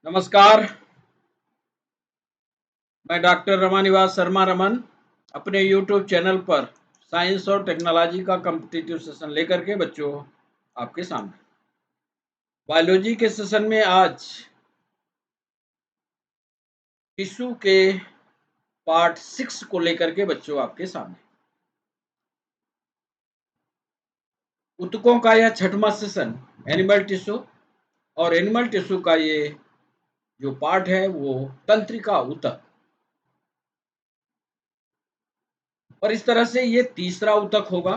नमस्कार। मैं डॉक्टर रमानिवास शर्मा रमन अपने यूट्यूब चैनल पर साइंस और टेक्नोलॉजी का कॉम्पिटिटिव सेशन लेकर के बच्चों आपके सामने बायोलॉजी के सेशन में आज टिश्यू के पार्ट 6 को लेकर के बच्चों आपके सामने ऊतकों का यह छठवां सेशन एनिमल टिश्यू और एनिमल टिश्यू का ये जो पार्ट है वो तंत्रिका ऊतक और इस तरह से ये तीसरा ऊतक होगा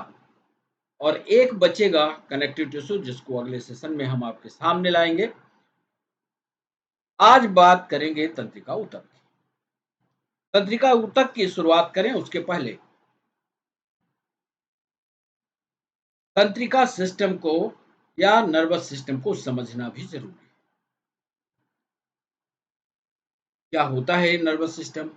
और एक बचेगा कनेक्टिव टिश्यू जिसको अगले सेशन में हम आपके सामने लाएंगे। आज बात करेंगे तंत्रिका ऊतक की। तंत्रिका ऊतक की शुरुआत करें उसके पहले तंत्रिका सिस्टम को या नर्वस सिस्टम को समझना भी जरूरी है। क्या होता है नर्वस सिस्टम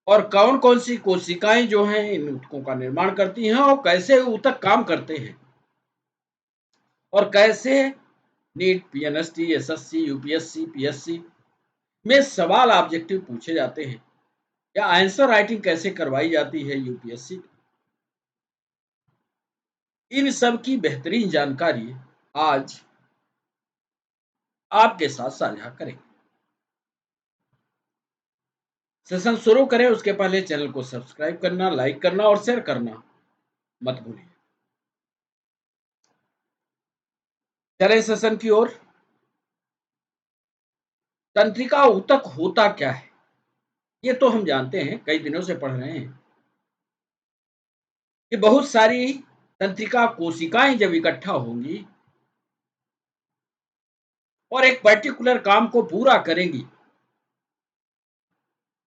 और कौन कौन सी कोशिकाएं जो हैं इन ऊतकों का निर्माण करती हैं और कैसे ऊतक काम करते हैं और कैसे NEET PNST SSC UPSC PSC में सवाल ऑब्जेक्टिव पूछे जाते हैं या आंसर राइटिंग कैसे करवाई जाती है यूपीएससी। इन सब की बेहतरीन जानकारी आज आपके साथ साझा करेंगे। सेशन शुरू करें उसके पहले चैनल को सब्सक्राइब करना, लाइक करना और शेयर करना मत भूलिए। चलें सेशन की ओर। तंत्रिका ऊतक होता क्या है ये तो हम जानते हैं, कई दिनों से पढ़ रहे हैं कि बहुत सारी तंत्रिका कोशिकाएं जब इकट्ठा होंगी और एक पर्टिकुलर काम को पूरा करेंगी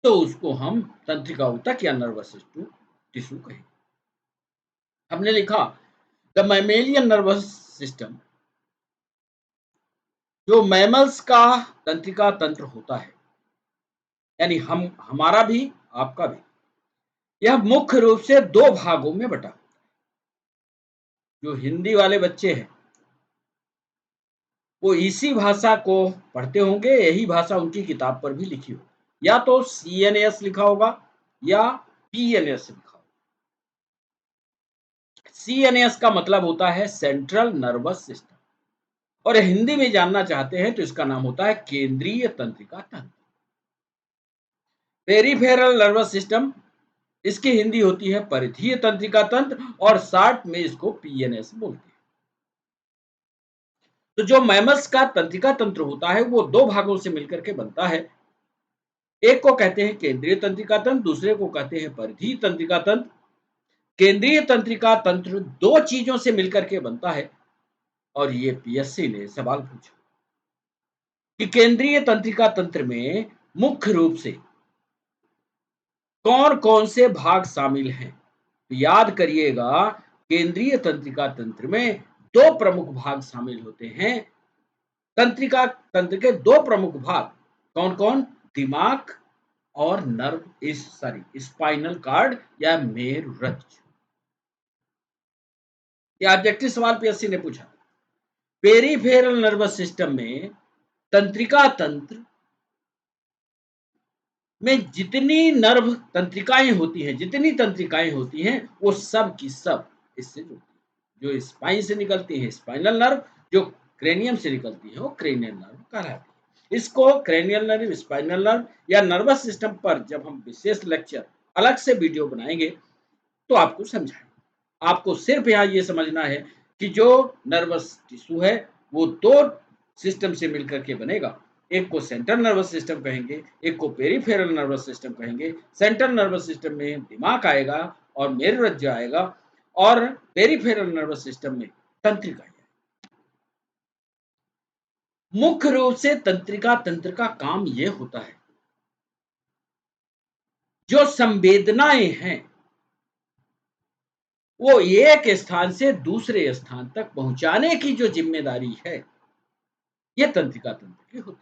तो उसको हम तंत्रिका ऊतक या नर्वस टिश्यू कहेंगे। हमने लिखा द मैमेलियन नर्वस सिस्टम जो मैमल्स का तंत्रिका तंत्र होता है, यानी हमारा भी आपका भी, यह मुख्य रूप से दो भागों में बटा। जो हिंदी वाले बच्चे हैं वो इसी भाषा को पढ़ते होंगे, यही भाषा उनकी किताब पर भी लिखी हो, या तो सीएनएस लिखा होगा या पीएनएस लिखा होगा। सीएनएस का मतलब होता है सेंट्रल नर्वस सिस्टम और हिंदी में जानना चाहते हैं तो इसका नाम होता है केंद्रीय तंत्रिका तंत्र। पेरिफेरल नर्वस सिस्टम इसकी हिंदी होती है परिधीय तंत्रिका तंत्र और शॉर्ट में इसको पीएनएस बोलते हैं। तो जो मैमल्स का तंत्रिका तंत्र होता है वो दो भागों से मिलकर के बनता है। एक को कहते हैं केंद्रीय तंत्रिका तंत्र, दूसरे को कहते हैं परिधीय तंत्रिका तंत्र। केंद्रीय तंत्रिका तंत्र दो चीजों से मिलकर के बनता है और ये पीएससी ने सवाल पूछा कि केंद्रीय तंत्रिका तंत्र में मुख्य रूप से कौन कौन से भाग शामिल हैं। तो याद करिएगा केंद्रीय तंत्रिका तंत्र में दो प्रमुख भाग शामिल होते हैं। तंत्रिका तंत्र के दो प्रमुख भाग कौन कौन, दिमाग और नर्व इस सॉरी स्पाइनल कार्ड या मेरुरज्जु। ये ऑब्जेक्टिव सवाल पीएससी ने पूछा। पेरिफेरल नर्वस सिस्टम में तंत्रिका तंत्र में जितनी नर्व तंत्रिकाएं होती हैं, जितनी तंत्रिकाएं होती हैं वो सब की सब इससे जुड़ती हैं। जो स्पाइन से निकलती है स्पाइनल नर्व, जो क्रेनियम से निकलती है वो क्रेनियल नर्व कहलाती है। इसको क्रेनियल नर्व, स्पाइनल नर्व या नर्वस सिस्टम पर जब हम विशेष लेक्चर अलग से वीडियो बनाएंगे तो आपको समझाएंगे। आपको सिर्फ यहाँ ये समझना है कि जो नर्वस टिश्यू है वो दो सिस्टम से मिलकर के बनेगा। एक को सेंट्रल नर्वस सिस्टम कहेंगे, एक को पेरिफेरल नर्वस सिस्टम कहेंगे। सेंट्रल नर्वस सिस्टम में दिमाग आएगा और मेरुरज्जु आएगा और पेरिफेरल नर्वस सिस्टम में तंत्रिका आएगा। मुख्य रूप से तंत्रिका तंत्र का काम यह होता है जो संवेदनाएं हैं वो एक स्थान से दूसरे स्थान तक पहुंचाने की जो जिम्मेदारी है ये तंत्रिका तंत्र की होती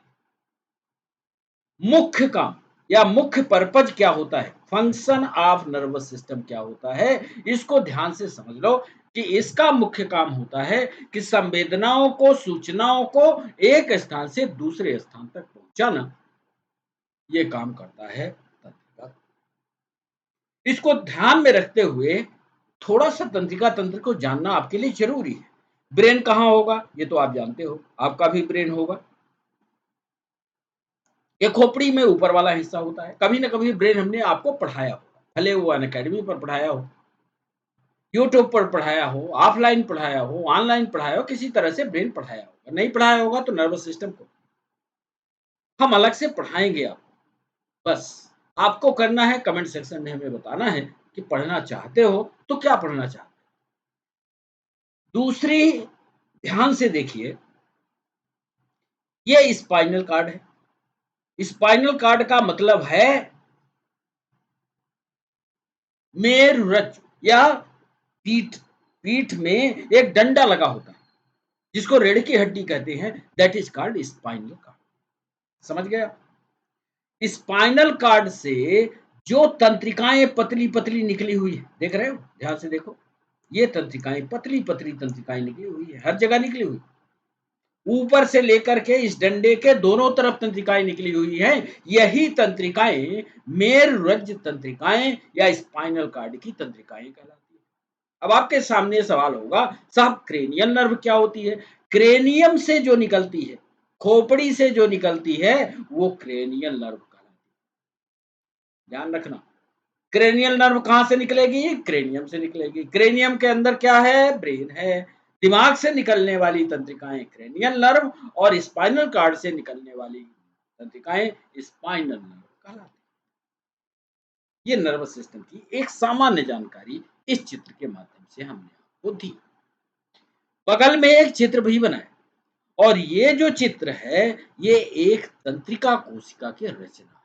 है। मुख्य काम या मुख्य पर्पज क्या होता है, फंक्शन ऑफ नर्वस सिस्टम क्या होता है, इसको ध्यान से समझ लो। कि इसका मुख्य काम होता है कि संवेदनाओं को, सूचनाओं को एक स्थान से दूसरे स्थान तक पहुंचाना, ये काम करता है तंत्रिका। इसको ध्यान में रखते हुए थोड़ा सा तंत्रिका तंत्र को जानना आपके लिए जरूरी है। ब्रेन कहाँ होगा ये तो आप जानते हो, आपका भी ब्रेन होगा। ये खोपड़ी में ऊपर वाला हिस्सा होता है। कभी ना कभी ब्रेन हमने आपको पढ़ाया होगा, भले वो अनअकैडमी पर पढ़ाया हो, यूट्यूब पर पढ़ाया हो, ऑफलाइन पढ़ाया हो, ऑनलाइन पढ़ाया हो, किसी तरह से ब्रेन पढ़ाया होगा। नहीं पढ़ाया होगा तो नर्वस सिस्टम को हम अलग से पढ़ाएंगे आपको। बस आपको करना है कमेंट सेक्शन में हमें बताना है कि पढ़ना चाहते हो तो क्या पढ़ना चाहते हो। दूसरी, ध्यान से देखिए, ये स्पाइनल कार्ड है। स्पाइनल कार्ड का मतलब है मेरुरज्जु या पीठ। पीठ में एक डंडा लगा होता है जिसको रीढ़ की हड्डी कहते हैं, that is called spinal cord. समझ गया? स्पाइनल कार्ड से जो तंत्रिकाएं पतली पतली निकली हुई है, देख रहे हो, ध्यान से देखो, ये तंत्रिकाएं पतली पतली तंत्रिकाएं निकली हुई है, हर जगह निकली हुई, ऊपर से लेकर के इस डंडे के दोनों तरफ तंत्रिकाएं निकली हुई हैं। यही तंत्रिकाएं मेरुरज्जु तंत्रिकाएं या स्पाइनल कार्ड की तंत्रिकाएं कहलाती है। अब आपके सामने सवाल होगा, साहब क्रेनियल नर्व क्या होती है? क्रेनियम से जो निकलती है, खोपड़ी से जो निकलती है, वो क्रेनियल नर्व कहलाती है। ध्यान रखना, क्रेनियल नर्व कहां से निकलेगी? क्रेनियम से निकलेगी। क्रेनियम के अंदर क्या है? ब्रेन है। दिमाग से निकलने वाली तंत्रिकाएं क्रेनियल नर्व और स्पाइनल कार्ड से निकलने वाली तंत्रिकाएं स्पाइनल नर्व कहलाती है। ये नर्वस सिस्टम की एक सामान्य जानकारी इस चित्र के माध्यम से हमने आपको दी। बगल में एक चित्र भी बनाया, और ये जो चित्र है, ये एक तंत्रिका कोशिका की रचना है।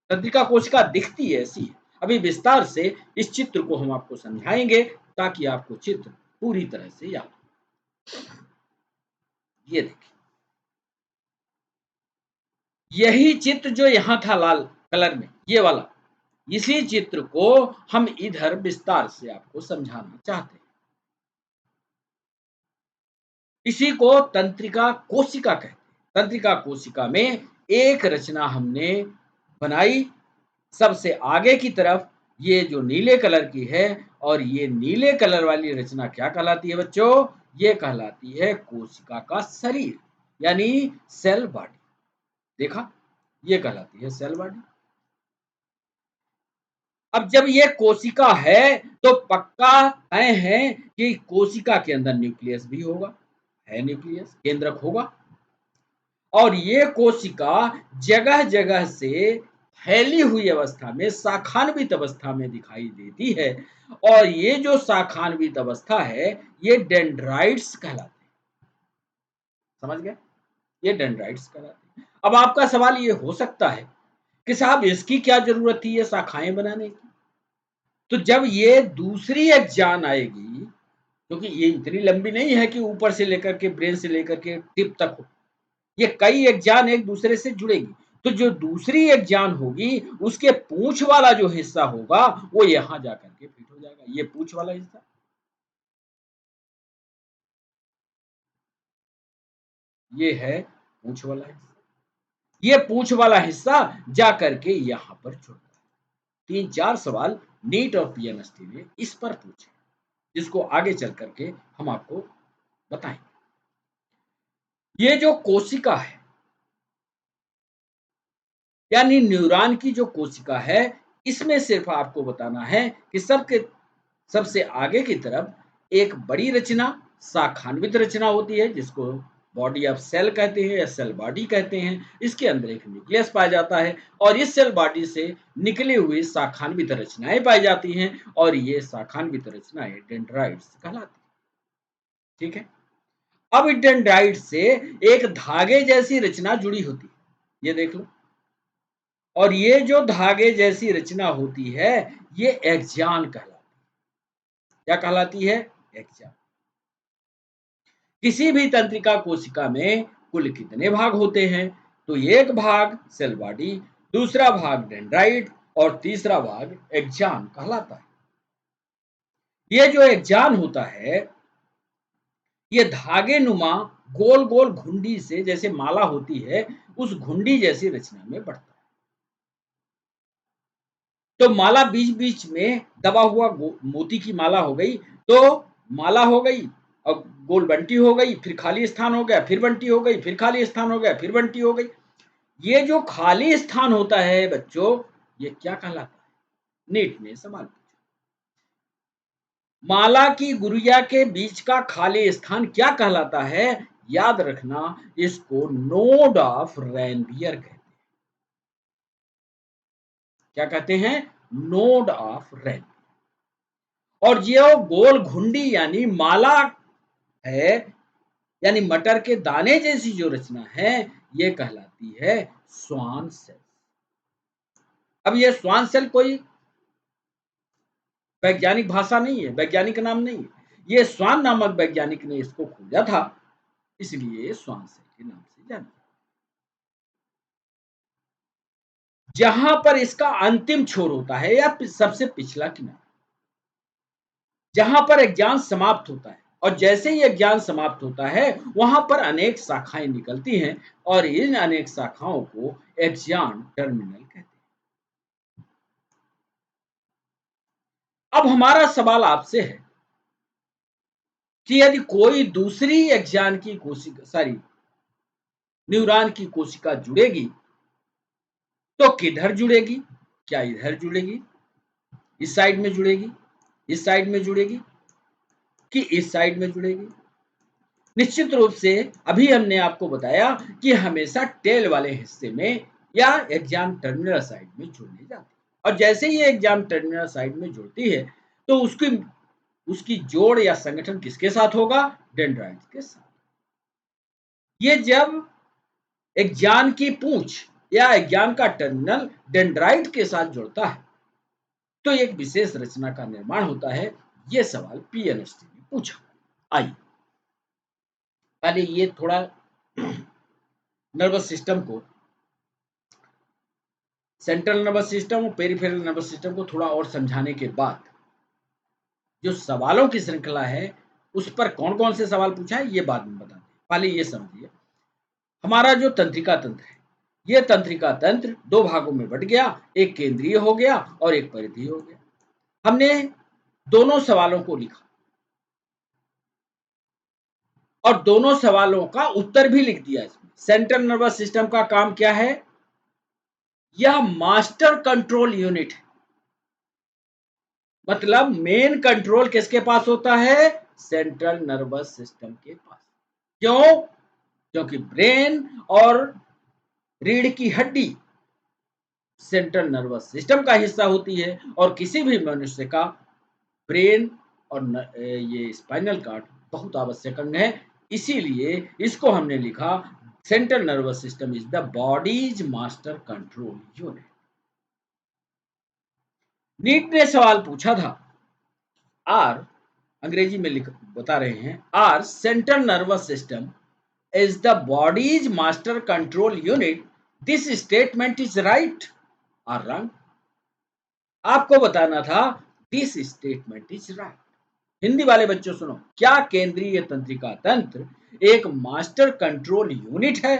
तंत्रिका कोशिका दिखती ऐसी है। अभी विस्तार से इस चित्र को हम आपको समझाएंगे ताकि आपको चित्र पूरी तरह से याद हो। ये देखिए, यही चित्र जो यहां था लाल कलर में, ये वाला, इसी चित्र को हम इधर विस्तार से आपको समझाना चाहते हैं। इसी को तंत्रिका कोशिका कहते हैं। तंत्रिका कोशिका में एक रचना हमने बनाई सबसे आगे की तरफ, ये जो नीले कलर की है, और ये नीले कलर वाली रचना क्या कहलाती है बच्चों? ये कहलाती है कोशिका का शरीर, यानी सेल बॉडी। देखा, ये कहलाती है सेल बॉडी। अब जब ये कोशिका है तो पक्का तय है कि कोशिका के अंदर न्यूक्लियस भी होगा, है न्यूक्लियस, केंद्रक होगा। और ये कोशिका जगह जगह से फैली हुई अवस्था में, शाखान्वित अवस्था में दिखाई देती है। और ये जो शाखान्वित अवस्था है, ये डेंड्राइट्स कहलाते हैं। समझ गए? ये डेंड्राइट्स कहलाते हैं। अब आपका सवाल ये हो सकता है कि साहब इसकी क्या जरूरत थी ये शाखाएं बनाने की? तो जब ये दूसरी एक्जान आएगी, क्योंकि ये इतनी लंबी नहीं है कि ऊपर से लेकर के, ब्रेन से लेकर के टिप तक हो, ये कई एक्जान एक दूसरे से जुड़ेगी। तो जो दूसरी एक्जान होगी, उसके पूंछ वाला जो हिस्सा होगा, वो यहां जाकर के फिट हो जाएगा। ये पूंछ वाला हिस्सा, ये है पूंछ वाला हिस्सा। ये पूंछ वाला हिस्सा जाकर के यहां पर जुड़ता है। 3-4 सवाल नीट और पीएनएसटी ने इस पर पूछे, जिसको आगे चल करके हम आपको बताएंगे। ये जो कोशिका है, यानी न्यूरॉन की जो कोशिका है, इसमें सिर्फ आपको बताना है कि सबसे आगे की तरफ एक बड़ी रचना, शाखान्वित रचना होती है, जिसको बॉडी ऑफ सेल कहते हैं या सेल बॉडी कहते हैं। इसके अंदर एक न्यूक्लियस पाया जाता है, और इस सेल बॉडी से निकली हुई शाखान्वित रचनाएं पाई जाती हैं, और ये शाखान्वित रचनाएं डेंड्राइट्स कहलाती हैं। ठीक है? अब डेंड्राइट से एक धागे जैसी रचना जुड़ी होती है, ये देख लो। और ये जो धागे जैसी रचना होती है, ये एक्सॉन कहलाती है। क्या कहलाती है? एक्सॉन। किसी भी तंत्रिका कोशिका में कुल कितने भाग होते हैं? तो एक भाग सेल बॉडी, दूसरा भाग डेंड्राइट, और तीसरा भाग एक्सॉन कहलाता है। ये जो एक्जान होता है, ये धागे नुमा गोल गोल घुंडी से, जैसे माला होती है उस घुंडी जैसी रचना में बढ़ता है। तो माला बीच बीच में दबा हुआ मोती की माला हो गई, तो माला हो गई, अब गोल बंटी हो गई, फिर खाली स्थान हो गया, फिर बंटी हो गई, फिर खाली स्थान हो गया, फिर बंटी हो गई। ये जो खाली स्थान होता है बच्चों, ये क्या कहलाता है? नीट ने सवाल पूछा। माला की गुड़िया के बीच का खाली स्थान क्या कहलाता है? याद रखना, इसको नोड ऑफ रेनवियर कहते हैं। क्या कहते हैं? Node of rain. और ये गोल घुंडी यानी माला है, यानी मटर के दाने जैसी जो रचना है, ये कहलाती है स्वान सेल। अब ये स्वान सेल कोई वैज्ञानिक भाषा नहीं है, वैज्ञानिक नाम नहीं है। ये स्वान नामक वैज्ञानिक ने इसको खोजा था, इसलिए स्वान सेल के नाम से जाना। जहां पर इसका अंतिम छोर होता है या सबसे पिछला किनारा, जहां पर एक्जान समाप्त होता है, और जैसे ही एक्जान समाप्त होता है वहां पर अनेक शाखाएं निकलती हैं, और इन अनेक शाखाओं को एक्जान टर्मिनल कहते हैं। अब हमारा सवाल आपसे है कि यदि कोई दूसरी एक्जान की कोशिका, सॉरी, न्यूरॉन की कोशिका जुड़ेगी तो किधर जुड़ेगी? क्या इधर जुड़ेगी, इस साइड में जुड़ेगी, इस साइड में जुड़ेगी, कि इस साइड में जुड़ेगी? निश्चित रूप से अभी हमने आपको बताया कि हमेशा टेल वाले हिस्से में या एग्जाम टर्मिनल साइड में जुड़ने जाती है, और जैसे ही एग्जाम टर्मिनल साइड में जुड़ती है तो उसकी उसकी जोड़ या संगठन किसके साथ होगा? डेंड्राइट्स के साथ। ये जब एग्जाम की पूंछ या एग्जाम का टर्मिनल डेंड्राइट के साथ जुड़ता है तो एक विशेष रचना का निर्माण होता है। ये सवाल पीएनएसटी ने पूछा। आइए पहले ये थोड़ा नर्वस सिस्टम को, सेंट्रल नर्वस सिस्टम और पेरिफेरल नर्वस सिस्टम को थोड़ा और समझाने के बाद जो सवालों की श्रृंखला है उस पर कौन कौन से सवाल पूछा है ये बाद में बताते हैं। पहले ये समझिए, हमारा जो तंत्रिका तंत्र है, ये तंत्रिका तंत्र दो भागों में बट गया, एक केंद्रीय हो गया और एक परिधीय हो गया। हमने दोनों सवालों को लिखा और दोनों सवालों का उत्तर भी लिख दिया। इसमें सेंट्रल नर्वस सिस्टम का काम क्या है? यह मास्टर कंट्रोल यूनिट है, मतलब मेन कंट्रोल किसके पास होता है? सेंट्रल नर्वस सिस्टम के पास। क्यों? क्योंकि ब्रेन और रीढ़ की हड्डी सेंट्रल नर्वस सिस्टम का हिस्सा होती है, और किसी भी मनुष्य का ब्रेन और ये स्पाइनल कार्ड बहुत आवश्यक अंग है। इसीलिए इसको हमने लिखा central nervous system is the body's master control unit. NEET ने सवाल पूछा था, आर, अंग्रेजी में लिख बता रहे हैं, are central nervous system is the body's master control unit, this statement is right और रॉन्ग? आपको बताना था this statement is right. Hindi वाले बच्चों सुनो, क्या केंद्रीय तंत्रिका तंत्र एक मास्टर कंट्रोल यूनिट है?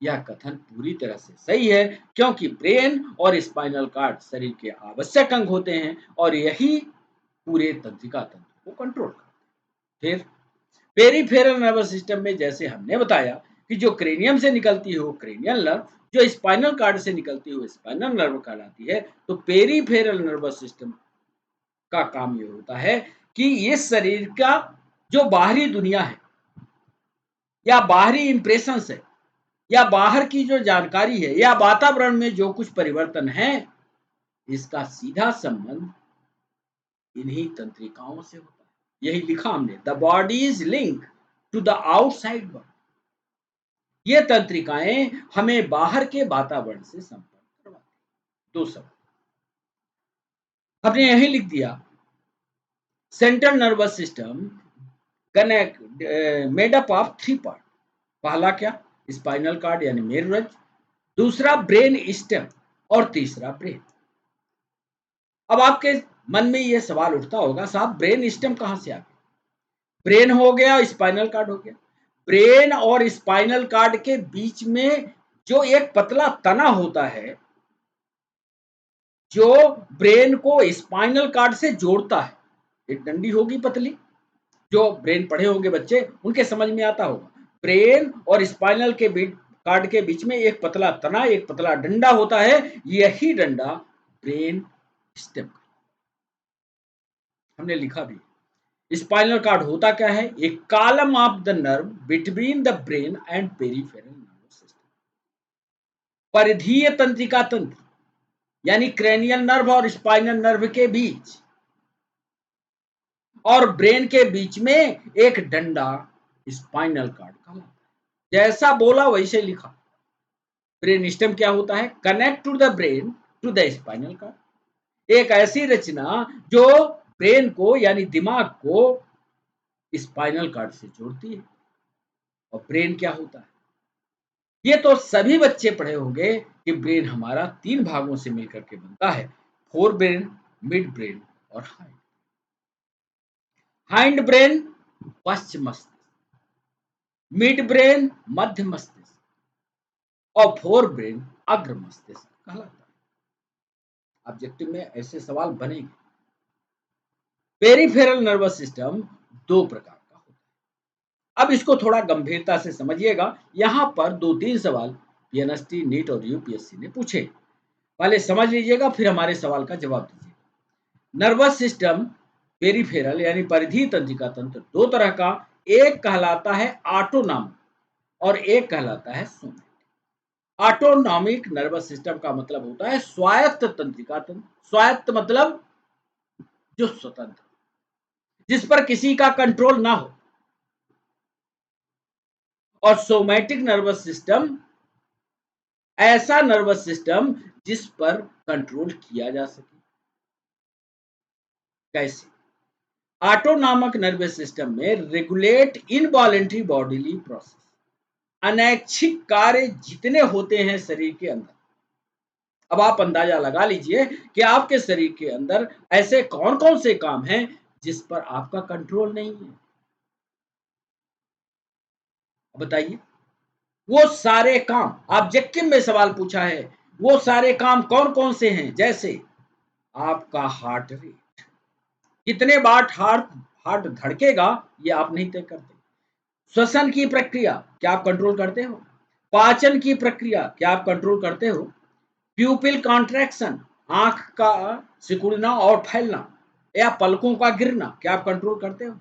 यह कथन पूरी तरह से सही है, क्योंकि ब्रेन और स्पाइनल कार्ड शरीर के आवश्यक अंग होते हैं और यही पूरे तंत्रिका तंत्र को कंट्रोल करते हैं। फिर पेरिफेरल नर्वस सिस्टम में जैसे हमने बताया कि जो क्रेनियम से निकलती है वो क्रेनियल नर्व, जो स्पाइनल कार्ड से निकलती है वो स्पाइनल नर्व कहलाती है। तो पेरिफेरल नर्वस सिस्टम का काम ये होता है कि इस शरीर का जो बाहरी दुनिया है या बाहरी इंप्रेशंस है या बाहर की जो जानकारी है या वातावरण में जो कुछ परिवर्तन है, इसका सीधा संबंध इन्हीं तंत्रिकाओं से होता है। यही लिखा हमने, the body is link to the outside world. ये तंत्रिकाएं हमें बाहर के वातावरण से संपर्क करवाती हैं। दो सवाल हमने यही लिख दिया, central nervous system connect made up of three part. पहला क्या? स्पाइनल कार्ड यानी मेरुरज्जु, दूसरा ब्रेन स्टेम और तीसरा ब्रेन। अब आपके मन में ये सवाल उठता होगा, साहब ब्रेन स्टेम कहाँ से आ गया? ब्रेन हो गया, स्पाइनल कार्ड हो गया। ब्रेन और स्पाइनल कार्ड के बीच में जो एक पतला तना होता है, जो ब्रेन को स्पाइनल कार्ड से जोड़ता है, एक डंडी होगी पतली, जो ब्रेन पढ़े होंगे बच्चे उनके समझ में आता होगा। ब्रेन और स्पाइनल के बीच कार्ड के बीच में एक पतला तना, एक पतला डंडा होता है, यही डंडा ब्रेन स्टेम। हमने लिखा भी, स्पाइनल कार्ड होता क्या है? एक column of the nerve between the brain and peripheral nervous system. परिधीय तंत्रिका तंत्र यानी क्रेनियल नर्व और स्पाइनल नर्व के बीच और ब्रेन के बीच में एक डंडा स्पाइनल कार्ड का। जैसा बोला वैसे लिखा। ब्रेन स्टेम क्या होता है? Connect to the brain to the spinal cord. एक ऐसी रचना जो ब्रेन को यानी दिमाग को स्पाइनल कार्ड से जोड़ती है। और ब्रेन क्या होता है? ये तो सभी बच्चे पढ़े होंगे कि ब्रेन हमारा 3 भागों से मिलकर के बनता है, फोर ब्रेन, मिड ब्रेन और हाइंड। हाइंड ब्रेन पश्च मस्तिष्क, मिड ब्रेन मध्य मस्तिष्क और फोर ब्रेन अग्र मस्तिष्क कहलाता है। ऑब्जेक्टिव में ऐसे सवाल बनेंगे। पेरिफेरल नर्वस सिस्टम 2 प्रकार का होता है। अब इसको थोड़ा गंभीरता से समझिएगा। यहाँ पर 2-3 सवाल पीएनएसटी, नीट और यूपीएससी ने पूछे। पहले समझ लीजिएगा, फिर हमारे सवाल का जवाब दीजिए। नर्वस सिस्टम पेरिफेरल यानी परिधीय तंत्रिका तंत्र 2 तरह का, एक कहलाता है ऑटोनॉमिक और एक कहलाता है सोमैटिक। ऑटोनॉमिक नर्वस सिस्टम का मतलब होता है स्वायत्त तंत्रिका तंत्र। स्वायत्त मतलब जो स्वतंत्र, जिस पर किसी का कंट्रोल ना हो। और सोमैटिक नर्वस सिस्टम ऐसा नर्वस सिस्टम जिस पर कंट्रोल किया जा सके। कैसे? ऑटोनॉमिक नर्वस सिस्टम में रेगुलेट इनवॉलेंटरी बॉडीली प्रोसेस, अनैच्छिक कार्य जितने होते हैं शरीर के अंदर। अब आप अंदाजा लगा लीजिए कि आपके शरीर के अंदर ऐसे कौन कौन से काम हैं जिस पर आपका कंट्रोल नहीं है। बताइए, वो सारे काम ऑब्जेक्टिव में सवाल पूछा है, वो सारे काम कौन कौन से हैं? जैसे आपका हार्ट रेट, कितने बार हार्ट हार्ट धड़केगा ये आप नहीं तय करते। श्वसन की प्रक्रिया क्या आप कंट्रोल करते हो? पाचन की प्रक्रिया क्या आप कंट्रोल करते हो? प्यूपिल कॉन्ट्रैक्शन, आंख का सिकुड़ना और फैलना या पलकों का गिरना, क्या आप कंट्रोल करते हो?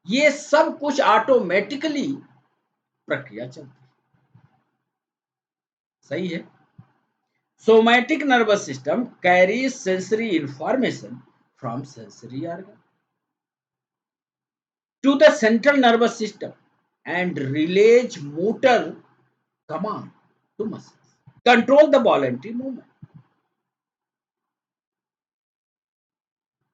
ये सब कुछ ऑटोमेटिकली प्रक्रिया चलती है। सही है। Somatic nervous system carries sensory information from sensory organ to the central nervous system and relays motor command to muscles. Control the voluntary movement.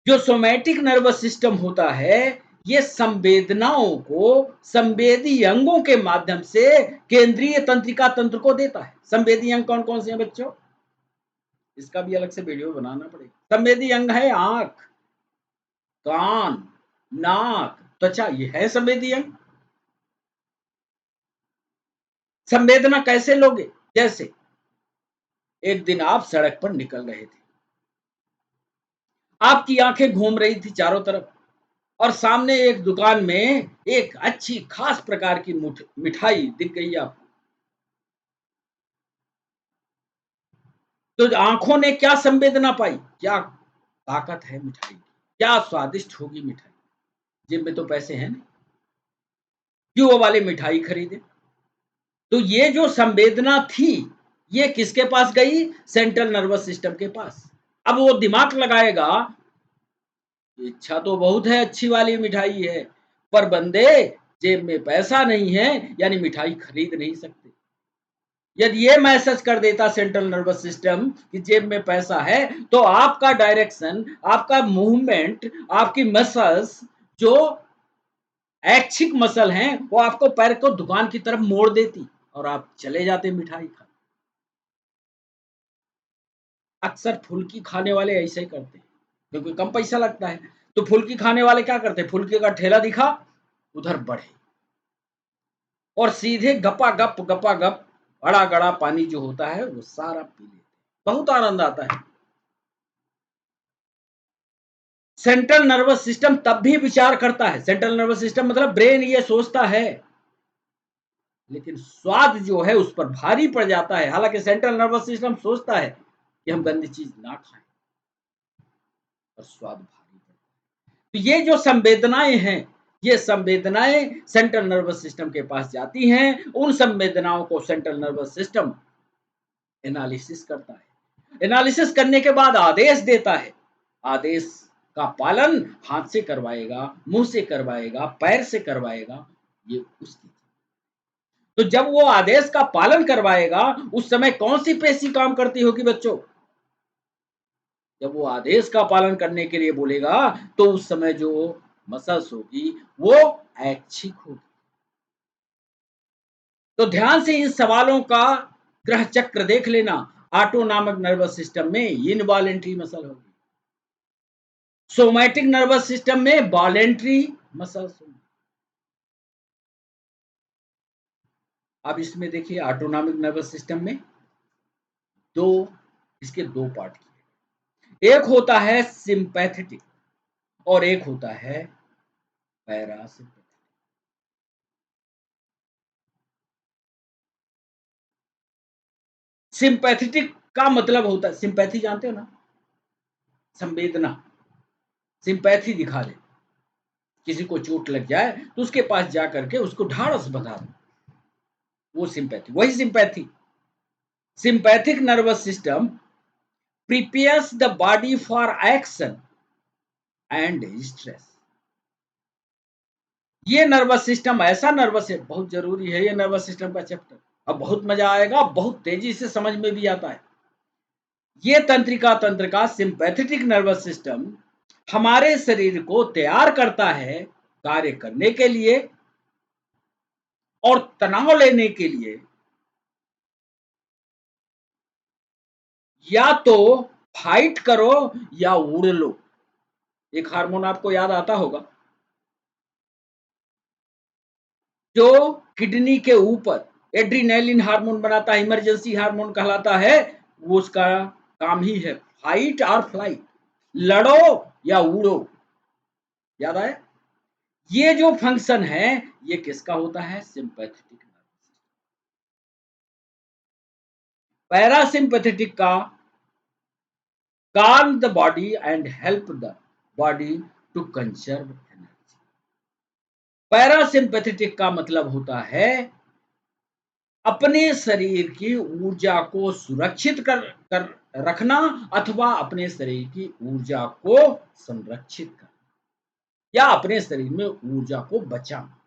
जो सोमैटिक नर्वस सिस्टम होता है, ये संवेदनाओं को संवेदी अंगों के माध्यम से केंद्रीय तंत्रिका तंत्र को देता है। संवेदी अंग कौन कौन से हैं बच्चों? इसका भी अलग से वीडियो बनाना पड़ेगा। संवेदी अंग है आंख, कान, नाक, त्वचा, ये है संवेदी अंग। संवेदना कैसे लोगे? जैसे एक दिन आप सड़क पर निकल रहे थे, आपकी आंखें घूम रही थी चारों तरफ और सामने एक दुकान में एक अच्छी खास प्रकार की मिठाई दिख गई आपको। तो आंखों ने क्या संवेदना पाई? क्या ताकत है मिठाई की, क्या स्वादिष्ट होगी मिठाई, जेब में तो पैसे हैं नहीं, क्यों वो वाली मिठाई खरीदे? तो ये जो संवेदना थी, ये किसके पास गई? सेंट्रल नर्वस सिस्टम के पास। अब वो दिमाग लगाएगा, इच्छा तो बहुत है, अच्छी वाली मिठाई है, पर बंदे जेब में पैसा नहीं है, यानी मिठाई खरीद नहीं सकते। यदि ये मैसेज कर देता सेंट्रल नर्वस सिस्टम कि जेब में पैसा है, तो आपका डायरेक्शन, आपका मूवमेंट, आपकी मसल्स जो ऐच्छिक मसल हैं, वो आपको पैर को दुकान की तरफ मोड़ देती और आप चले जाते मिठाई खा। अक्सर फुल्की खाने वाले ऐसे ही करते हैं, क्योंकि कम पैसा लगता है। तो फुल्की खाने वाले क्या करते हैं, फुल्की का ठेला दिखा, उधर बढ़े और सीधे गपा गप अड़ा गड़ा पानी जो होता है वो सारा पी लेते, बहुत आनंद आता है। सेंट्रल नर्वस सिस्टम तब भी विचार करता है, सेंट्रल नर्वस सिस्टम मतलब ब्रेन ये सोचता है, लेकिन स्वाद जो है उस पर भारी पड़ जाता है। हालांकि सेंट्रल नर्वस सिस्टम सोचता है कि हम गंदी चीज ना खाएं, और स्वाद भारी पड़ता है। तो ये जो संवेदनाएं हैं, ये संवेदनाएं सेंट्रल नर्वस सिस्टम के पास जाती हैं। उन संवेदनाओं को सेंट्रल नर्वस सिस्टम एनालिसिस करता है, एनालिसिस करने के बाद आदेश देता है। आदेश का पालन हाथ से करवाएगा, मुंह से करवाएगा, पैर से करवाएगा, ये उसकी। तो जब वो आदेश का पालन करवाएगा, उस समय कौन सी पेशी काम करती होगी बच्चों? जब वो आदेश का पालन करने के लिए बोलेगा, तो उस समय जो मसल्स होगी वो ऐच्छिक होगी। तो ध्यान से इन सवालों का ग्रह चक्र देख लेना। ऑटोनॉमिक नर्वस सिस्टम में इनवॉलेंट्री मसल होगी, सोमैटिक नर्वस सिस्टम में वॉलेंट्री मसल्स होंगी। अब इसमें देखिए ऑटोनॉमिक नर्वस सिस्टम में दो इसके दो पार्ट किए, एक होता है सिंपैथेटिक और एक होता है पैरासिम्पैथेटिक। सिंपैथेटिक का मतलब होता है, सिंपैथी जानते हो ना, संवेदना, सिंपैथी दिखा दे, किसी को चोट लग जाए तो उसके पास जा करके उसको ढाढ़स बंधा दो, वो सिंपैथी, वही sympathy. Sympathetic nervous system prepares the body for action and stress. ये नर्वस सिस्टम ऐसा नर्वस है, बहुत जरूरी है ये नर्वस सिस्टम का चैप्टर। अब बहुत मजा आएगा, बहुत तेजी से समझ में भी आता है। ये तंत्रिका तंत्र का सिंपैथेटिक नर्वस सिस्टम हमारे शरीर को तैयार करता है कार्य करने के लिए और तनाव लेने के लिए। या तो फाइट करो या उड़ लो। एक हार्मोन आपको याद आता होगा, जो किडनी के ऊपर एड्रीनलिन हार्मोन बनाता है, इमरजेंसी हार्मोन कहलाता है। वो उसका काम ही है फाइट और फ्लाइट, लड़ो या उड़ो। याद आया? ये जो फंक्शन है ये किसका होता है? Sympathetic nervous. पैरासिम्पैथेटिक का calm the body and help the body to conserve energy। Parasympathetic का मतलब होता है अपने शरीर की ऊर्जा को सुरक्षित कर रखना, अथवा अपने शरीर की ऊर्जा को संरक्षित करना, या अपने शरीर में ऊर्जा को बचाना।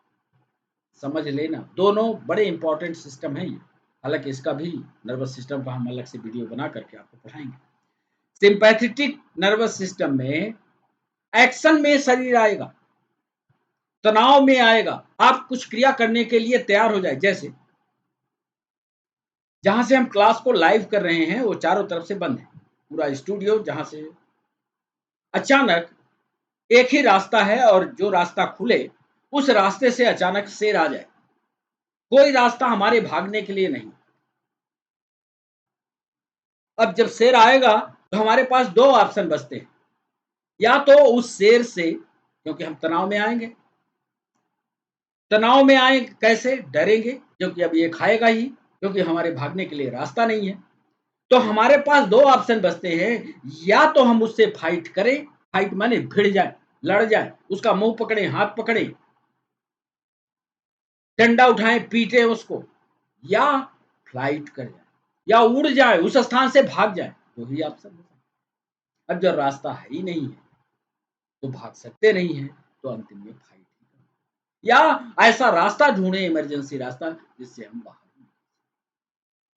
समझ लेना, दोनों बड़े इंपॉर्टेंट सिस्टम है ये। हालांकि इसका भी नर्वस सिस्टम का हम अलग से वीडियो बना करके आपको पढ़ाएंगे। सिंपैथेटिक नर्वस सिस्टम में एक्शन में शरीर आएगा, तनाव में आएगा, आप कुछ क्रिया करने के लिए तैयार हो जाए। जैसे जहां से हम क्लास को लाइव कर रहे हैं वो चारों तरफ से बंद है, पूरा स्टूडियो, जहां से अचानक एक ही रास्ता है और जो रास्ता खुले उस रास्ते से अचानक शेर आ जाए, कोई रास्ता हमारे भागने के लिए नहीं। अब जब शेर आएगा तो हमारे पास दो ऑप्शन बचते हैं, या तो उस शेर से, क्योंकि हम तनाव में आएंगे, तनाव में आए कैसे, डरेंगे क्योंकि अब ये खाएगा ही, क्योंकि हमारे भागने के लिए रास्ता नहीं है। तो हमारे पास दो ऑप्शन बचते हैं, या तो हम उससे फाइट करें, फाइट माने भिड़ जाए, लड़ जाए, उसका मुंह पकड़े, हाथ पकड़े, डंडा उठाएं, पीटे उसको, या फ्लाइट कर जाए, या उड़ जाए, उस स्थान से भाग जाए। दो ही ऑप्शन है। अब जब रास्ता है ही नहीं है तो भाग सकते नहीं है, तो अंतिम में फाइट, या ऐसा रास्ता ढूंढे, इमरजेंसी रास्ता, जिससे हम बाहर।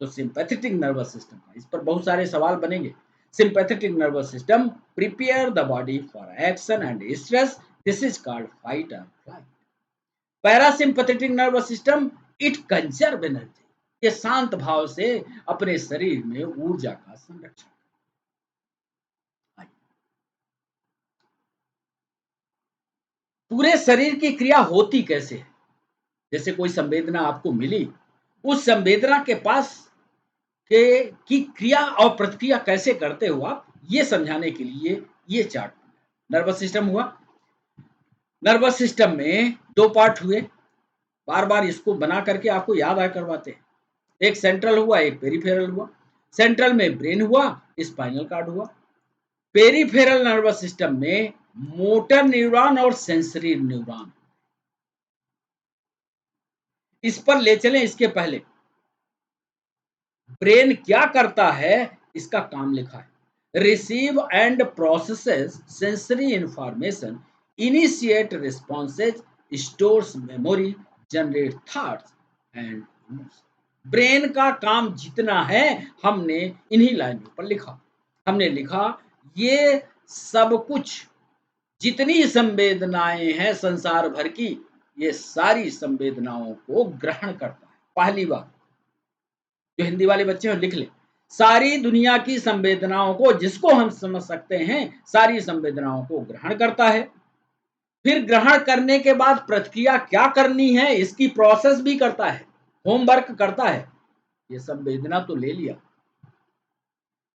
तो सिंपैथेटिक नर्वस सिस्टम का इस पर बहुत सारे सवाल बनेंगे। Sympathetic nervous system prepare the body for action and stress, this is called fight और flight. Parasympathetic nervous system it conserve energy, ये शांत भाव से अपने शरीर में ऊर्जा का संरक्षण। पूरे शरीर की क्रिया होती कैसे है? जैसे कोई संवेदना आपको मिली, उस संवेदना के पास के की क्रिया और प्रतिक्रिया कैसे करते हो आप, ये समझाने के लिए ये चार्ट। नर्वस सिस्टम हुआ। नर्वस सिस्टम में 2 पार्ट हुए, बार-बार इसको बना करके आपको याद आया करवाते हैं। एक सेंट्रल हुआ, एक पेरिफेरल हुआ। सेंट्रल में ब्रेन हुआ, स्पाइनल कॉर्ड हुआ। पेरिफेरल नर्वस सिस्टम में मोटर न्यूरॉन और सेंसरी न्यूरॉन। इस पर ले चलें इसके पहले, ब्रेन क्या करता है इसका काम लिखा है। Receive and processes sensory information, initiate responses, stores memory, generate thoughts and emotion. Brain का काम जितना है हमने इन्हीं लाइनों पर लिखा। हमने लिखा ये सब कुछ, जितनी संवेदनाएं हैं संसार भर की, ये सारी संवेदनाओं को ग्रहण करता है। पहली बात, जो हिंदी वाले बच्चे हैं लिख लें, सारी दुनिया की संवेदनाओं को, जिसको हम समझ सकते हैं, सारी संवेदनाओं को ग्रहण करता है। फिर ग्रहण करने के बाद प्रतिक्रिया क्या करनी है इसकी प्रोसेस भी करता है, होमवर्क करता है। ये संवेदना तो ले लिया,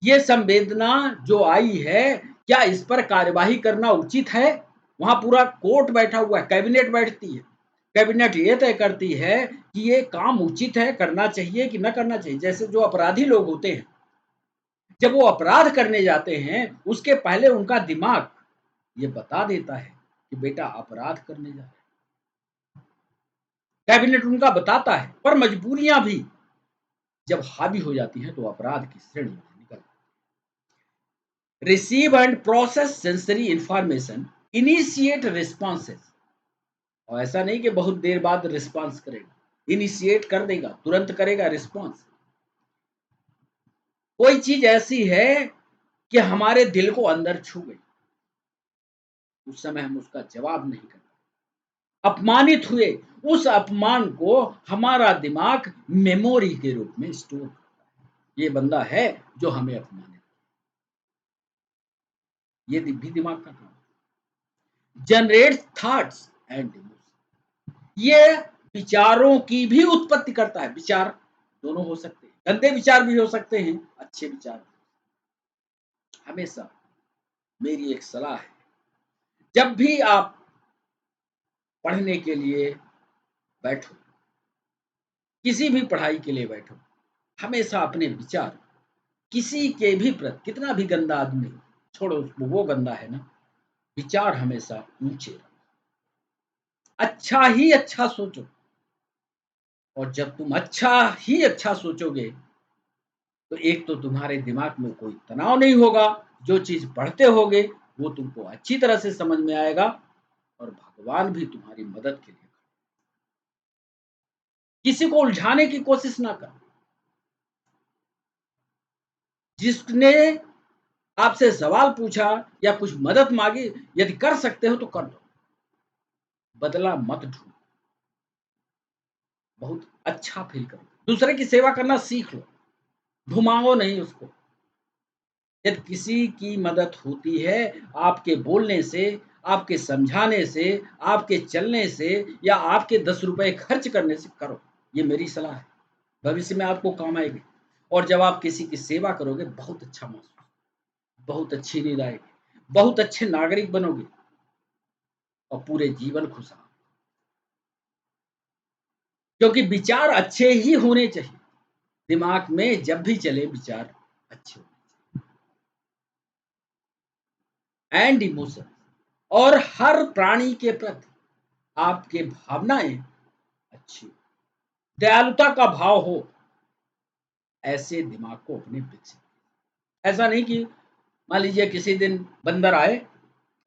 ये संवेदना जो आई है, क्या इस पर कार्यवाही करना उचित है? वहां पूरा कोर्ट बैठा हुआ है, कैबिनेट बैठती है। कैबिनेट ये तय करती है कि ये काम उचित है, करना चाहिए कि न करना चाहिए। जैसे जो अपराधी लोग होते हैं, जब वो अपराध करने जाते हैं, उसके पहले उनका दिमाग ये बता देता है कि बेटा अपराध करने जा रहे हैं। कैबिनेट उनका बताता है, पर मजबूरियां भी जब हावी हो जाती हैं तो अपराध की श्रेणी में निकल। Receive and process sensory information, initiate responses. और ऐसा नहीं कि बहुत देर बाद रिस्पॉन्स करेगा, इनिशिएट कर देगा, तुरंत करेगा रिस्पॉन्स। कोई चीज ऐसी है कि हमारे दिल को अंदर छू गई, उस समय हम उसका जवाब नहीं करते, अपमानित हुए, उस अपमान को हमारा दिमाग मेमोरी के रूप में स्टोर करता है। ये बंदा है जो हमें अपमानित, ये भी दिमाग का काम। जनरेट थॉट्स एंड इमोशन, ये विचारों की भी उत्पत्ति करता है। विचार दोनों हो सकते हैं, गंदे विचार भी हो सकते हैं, अच्छे विचार। हमेशा मेरी एक सलाह है, जब भी आप पढ़ने के लिए बैठो, किसी भी पढ़ाई के लिए बैठो, हमेशा अपने विचार किसी के भी प्रति, कितना भी गंदा आदमी हो, छोड़ो उसको, वो गंदा है ना, विचार हमेशा ऊंचे रखो, अच्छा ही अच्छा सोचो। और जब तुम अच्छा ही अच्छा सोचोगे तो एक तो तुम्हारे दिमाग में कोई तनाव नहीं होगा, जो चीज पढ़ते होगे वो तुमको अच्छी तरह से समझ में आएगा, और भगवान भी तुम्हारी मदद के लिए। किसी को उलझाने की कोशिश ना कर। जिसने आपसे सवाल पूछा या कुछ मदद मांगी, यदि कर सकते हो तो कर दो, बदला मत ढूंढो, बहुत अच्छा फील करो, दूसरे की सेवा करना सीख लो, घुमाओ नहीं उसको। यदि किसी की मदद होती है आपके बोलने से, आपके समझाने से, आपके चलने से, या आपके 10 रुपए खर्च करने से, करो। ये मेरी सलाह है, भविष्य में आपको काम आएगी। और जब आप किसी की सेवा करोगे, बहुत अच्छा महसूस, बहुत अच्छी नींद आएगी, बहुत अच्छे नागरिक बनोगे, और पूरे जीवन खुशहाल। क्योंकि विचार अच्छे ही होने चाहिए, दिमाग में जब भी चले विचार अच्छे होने चाहिए। एंड इमोशन, और हर प्राणी के प्रति आपके भावनाएं अच्छी हो, दयालुता का भाव हो, ऐसे दिमाग को अपने विकसित। ऐसा नहीं कि मान लीजिए किसी दिन बंदर आए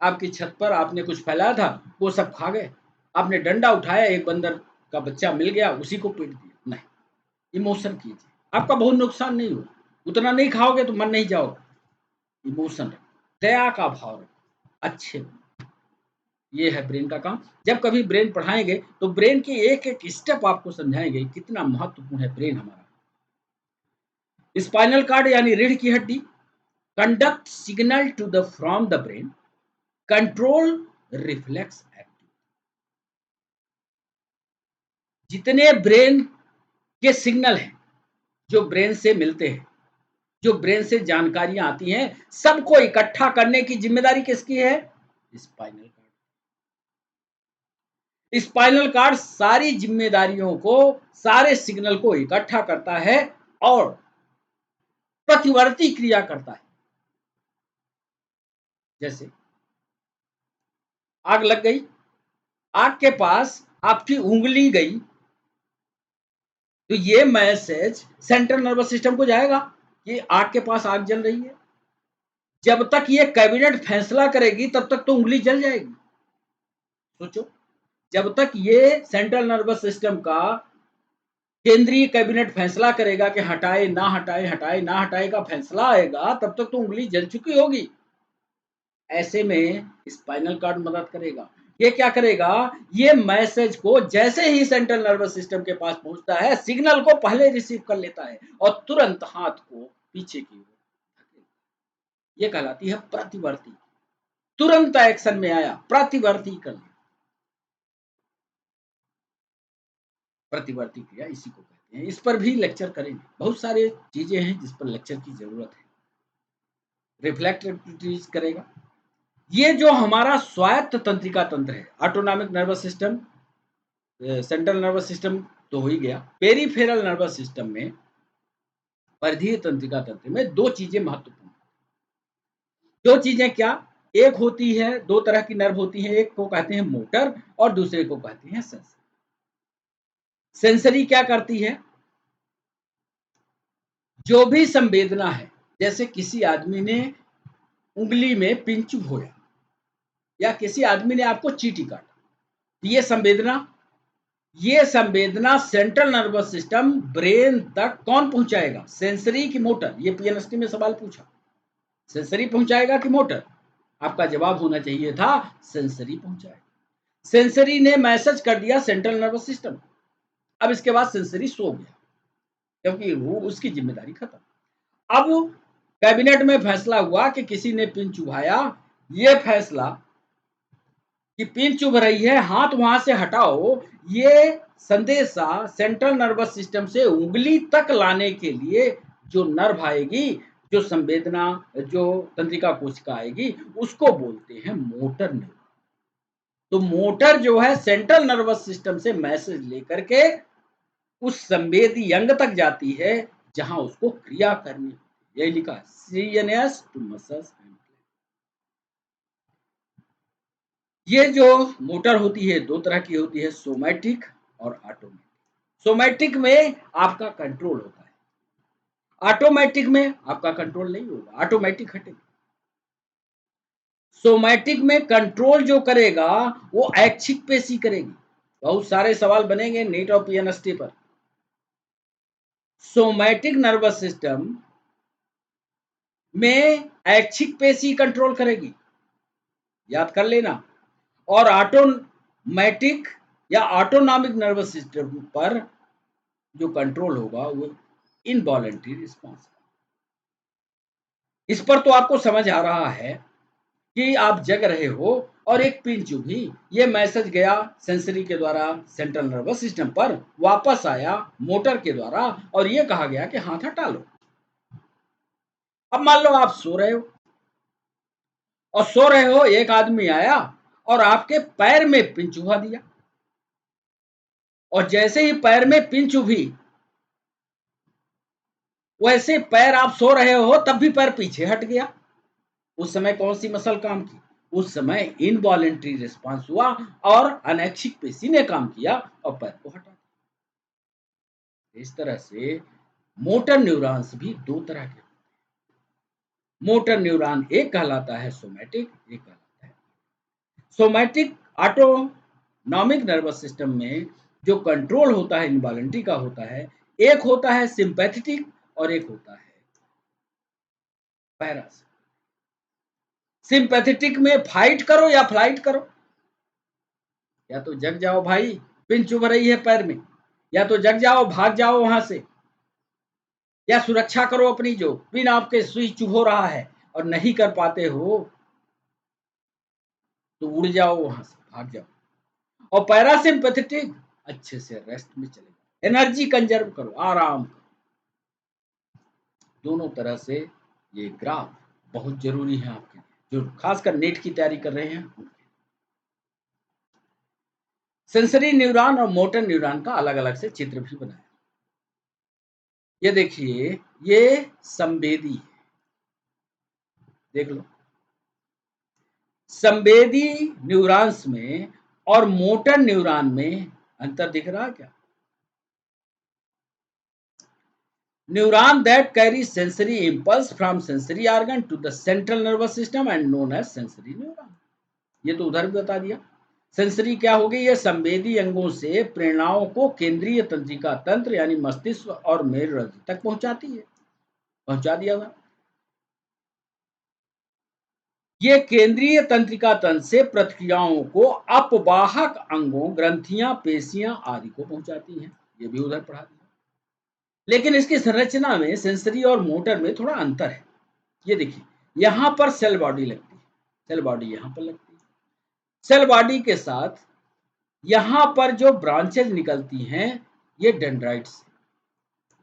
आपकी छत पर, आपने कुछ फैलाया था, वो सब खा गए, आपने डंडा उठाया, एक बंदर का बच्चा मिल गया, उसी को पीट दिया। नहीं, इमोशन कीजिए, आपका बहुत नुकसान नहीं होगा, उतना नहीं खाओगे तो मन नहीं जाओगे। इमोशन रखो, दया का भाव रखो, अच्छे बनो। ये है ब्रेन का काम। जब कभी ब्रेन पढ़ाएंगे तो ब्रेन की एक एक स्टेप आपको समझाएंगे कितना महत्वपूर्ण है ब्रेन हमारा। स्पाइनल कार्ड यानी रीढ़ की हड्डी conduct signal to the from the brain, control reflex active. जितने ब्रेन के सिग्नल हैं, जो ब्रेन से मिलते हैं, जो ब्रेन से जानकारियां आती हैं, सबको इकट्ठा करने की जिम्मेदारी किसकी है? Spinal cord. स्पाइनल कार्ड सारी जिम्मेदारियों को, सारे सिग्नल को इकट्ठा करता है और प्रतिवर्ती क्रिया करता है। जैसे आग लग गई, आग के पास आपकी उंगली गई, तो ये मैसेज सेंट्रल नर्वस सिस्टम को जाएगा कि आग के पास आग जल रही है। जब तक ये कैबिनेट फैसला करेगी तब तक तो उंगली जल जाएगी। सोचो, जब तक ये सेंट्रल नर्वस सिस्टम का केंद्रीय कैबिनेट फैसला करेगा कि हटाए ना हटाए, हटाए ना हटाए का फैसला आएगा, तब तक तो उंगली जल चुकी होगी। ऐसे में स्पाइनल कार्ड मदद करेगा। ये क्या करेगा? ये मैसेज को जैसे ही सेंट्रल नर्वस सिस्टम के पास पहुंचता है, सिग्नल को पहले रिसीव कर लेता है और तुरंत हाथ को पीछे की ओर धकेलता है। ये कहलाती है प्रतिवर्ती। तुरंत एक्शन में आया, प्रतिवर्ती कर लिया। प्रतिवर्ती क्रिया इसी को कहते हैं। इस पर भी लेक्चर करेंगे। बहुत सारे चीजें हैं जिस पर लेक्चर की जरूरत है। रिफ्लेक्टिव करेगा। ये जो हमारा स्वायत्त तंत्रिका तंत्र है, autonomic nervous system, central nervous system तो हो ही गया। पेरिफेरल नर्वस सिस्टम में, परिधीय तंत्रिका तंत्र में दो चीजें महत्वपूर्ण। दो चीजें क्या? एक होती है, दो तरह की नर्व होती है, एक को कहते हैं मोटर और दूसरे को कहते हैं सेंसरी। सेंसरी क्या करती है? जो भी संवेदना है, जैसे किसी आदमी ने उंगली में पिंच भोया या किसी आदमी ने आपको चींटी काटा, ये संवेदना, ये संवेदना सेंट्रल नर्वस सिस्टम ब्रेन तक कौन पहुंचाएगा? सेंसरी की मोटर? ये पीएनएसटी में सवाल पूछा, सेंसरी पहुंचाएगा कि मोटर? आपका जवाब होना चाहिए था सेंसरी पहुंचाएगा। सेंसरी ने मैसेज कर दिया सेंट्रल नर्वस सिस्टम। अब इसके बाद सेंसरी सो गया क्योंकि वो उसकी जिम्मेदारी खत्म। अब कैबिनेट में फैसला हुआ कि किसी ने पिन चुभाया, ये फैसला कि पिन चुभ रही है, हाथ वहां से हटाओ, ये संदेशा सेंट्रल नर्वस सिस्टम से उंगली तक लाने के लिए जो नर्व आएगी, जो संवेदना, जो तंत्रिका कोशिका आएगी, उसको बोलते हैं मोटर न्यूरॉन। तो मोटर जो है सेंट्रल नर्वस सिस्टम से मैसेज लेकर के उस संवेदी अंग तक जाती है जहां उसको क्रिया करनी है। यही लिखा है, सीएनएस टू मसल्स। ये जो मोटर होती है दो तरह की होती है, सोमैटिक और ऑटोमेटिक। सोमैटिक में आपका कंट्रोल होता है, ऑटोमेटिक में आपका कंट्रोल नहीं होगा, ऑटोमेटिक हटेगा। सोमैटिक में कंट्रोल जो करेगा वो ऐच्छिक पेशी करेगी। बहुत सारे सवाल बनेंगे नीट और पीएनएसटी पर। सोमैटिक नर्वस सिस्टम में ऐच्छिक पेशी कंट्रोल करेगी, याद कर लेना। और ऑटोमेटिक या ऑटोनॉमिक नर्वस सिस्टम पर जो कंट्रोल होगा वो इनवॉलेंटरी रिस्पॉन्स। इस पर तो आपको समझ आ रहा है कि आप जग रहे हो और एक पिन चुभी, ये मैसेज गया सेंसरी के द्वारा सेंट्रल नर्वस सिस्टम पर, वापस आया मोटर के द्वारा और ये कहा गया कि हाथ हटा लो। अब मान लो आप सो रहे हो और सो रहे हो, एक आदमी आया और आपके पैर में पिन चुभा दिया, और जैसे ही पैर में पिन चुभी, वैसे पैर, आप सो रहे हो तब भी पैर पीछे हट गया। उस समय कौन सी मसल काम की? उस समय इनवॉलेंट्री रिस्पांस हुआ और अनैच्छिक पेशी ने काम किया और पैर को हटा दिया। इस तरह से मोटर न्यूरॉन्स भी दो तरह के। मोटर न्यूरॉन एक कहलाता है सोमैटिक, एक कहलाता है सोमैटिक। ऑटोनॉमिक नर्वस सिस्टम में जो कंट्रोल होता है इनवॉलेंट्री का होता है, एक होता है सिंपैथेटिक और एक होता है पैरासिम्पैथेटिक। सिंपैथेटिक में फाइट करो या फ्लाइट करो, या तो जग जाओ भाई, पिन चुभ रही है पैर में, या तो जग जाओ, भाग जाओ वहां से, या सुरक्षा करो अपनी, जो पिन आपके सुई चुभ रहा है और नहीं कर पाते हो तो उड़ जाओ वहां से, भाग जाओ। और पैरासिम्पैथेटिक अच्छे से रेस्ट में चले जाओ, एनर्जी कंजर्व करो, आराम करो। दोनों तरह से ये ग्राफ बहुत जरूरी है आपके लिए, जो खासकर नेट की तैयारी कर रहे हैं। सेंसरी न्यूरॉन और मोटर न्यूरॉन का अलग अलग से चित्र भी बनाया। ये देखिए, ये संवेदी है, देख लो। संवेदी न्यूरॉन्स में और मोटर न्यूरॉन में अंतर दिख रहा है क्या? Neuron that carry sensory impulse from sensory organ to the central nervous system and known as sensory neuron. ये तो उधर भी बता दिया। सेंसरी क्या हो गई? ये संवेदी अंगों से प्रेरणाओं को केंद्रीय तंत्रिका तंत्र यानी मस्तिष्क और मेरुरज्जु तक पहुंचाती है। पहुंचा दिया था। ये केंद्रीय तंत्रिका तंत्र से प्रतिक्रियाओं को अपवाहक अंगों, ग्रंथियां, पेशियां आदि को पहुंचाती हैं। ये भी उधर पढ़ा दिया। लेकिन इसकी संरचना में सेंसरी और मोटर में थोड़ा अंतर है। ये देखिए, यहां पर सेल बॉडी लगती है, सेल बॉडी यहां पर लगती है। सेल बॉडी के साथ यहां पर जो ब्रांचेज निकलती हैं ये डेंड्राइट्स,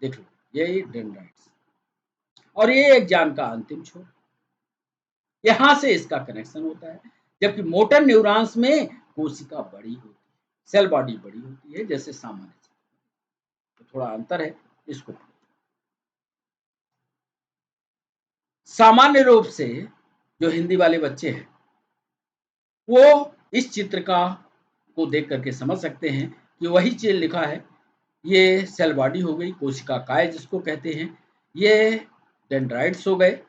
देख लो, ये डेंड्राइट्स, और ये एक जान का अंतिम छोर, यहां से इसका कनेक्शन होता है। जबकि मोटर न्यूरॉन्स में कोशिका बड़ी होती है, सेल बॉडी बड़ी होती है जैसे सामान्य, तो थोड़ा अंतर है इसको। सामान्य रूप से जो हिंदी वाले बच्चे हैं वो इस चित्र का को देख करके समझ सकते हैं कि वही चीज लिखा है। ये सेल बॉडी हो गई, कोशिका काय जिसको कहते हैं, ये डेंड्राइट्स हो गए,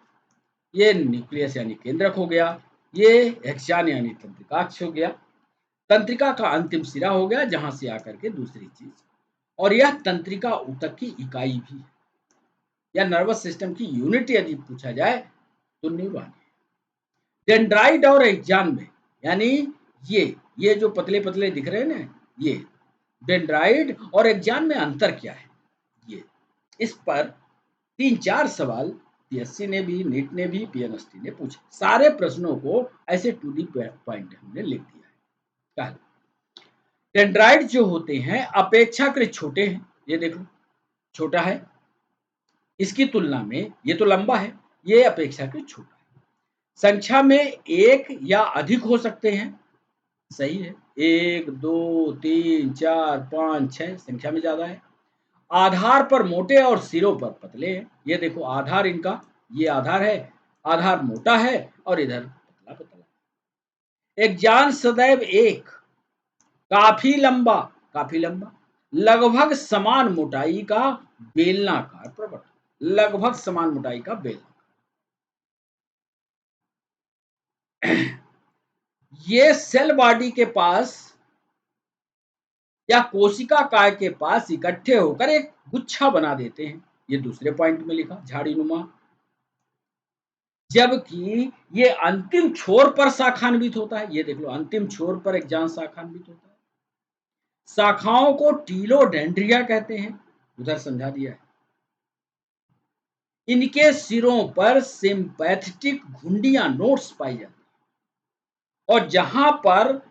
ये न्यूक्लियस यानी केंद्रक हो गया, ये हेक्सान यानी तंत्रिकाक्ष हो गया, तंत्रिका का अंतिम सिरा हो गया जहां से आकर के दूसरी चीज, और यह तंत्रिका ऊतक की इकाई भी है, या नर्वस सिस्टम की यूनिट यदि पूछा जाए तो न्यूरॉन। डेंड्राइट और एक्जान में, यानी ये जो पतले पतले दिख रहे हैं ना, ये डेंड्राइट और एक्जान में अंतर क्या है, ये इस पर 3-4 सवाल पीएससी ने भी, नीट ने भी, पीएनएसटी ने पूछे। सारे प्रश्नों को ऐसे टू दी पॉइंट हमने लिख दिया है। डेंड्राइट जो होते हैं अपेक्षाकृत छोटे हैं, ये देख लो, छोटा है इसकी तुलना में, ये तो लंबा है, ये अपेक्षाकृत छोटा है। संख्या में एक या अधिक हो सकते हैं, सही है, 1 2 3 4 5 6 संख्या में ज्यादा है। आधार पर मोटे और सिरों पर पतले हैं, ये देखो आधार इनका, ये आधार है, आधार मोटा है और इधर पतला पतला। एक जान सदैव एक, काफी लंबा, काफी लंबा, लगभग समान मोटाई का बेलनाकार प्रबल, लगभग समान मोटाई का बेलनाकार। ये सेल बॉडी के पास या कोशिका काय के पास इकट्ठे होकर एक गुच्छा बना देते हैं, ये दूसरे पॉइंट में लिखा, झाड़ी नुमा। जबकि ये अंतिम छोर पर शाखान्वित होता है, ये देख लो, अंतिम छोर पर एक जान शाखान्वित होता है। शाखाओं को टीलोडेंड्रिया कहते हैं, उधर समझा दिया है। इनके सिरों पर सिंपैथेटिक घुंडियां, नोट्स पाई जाती हैं, और जहां पर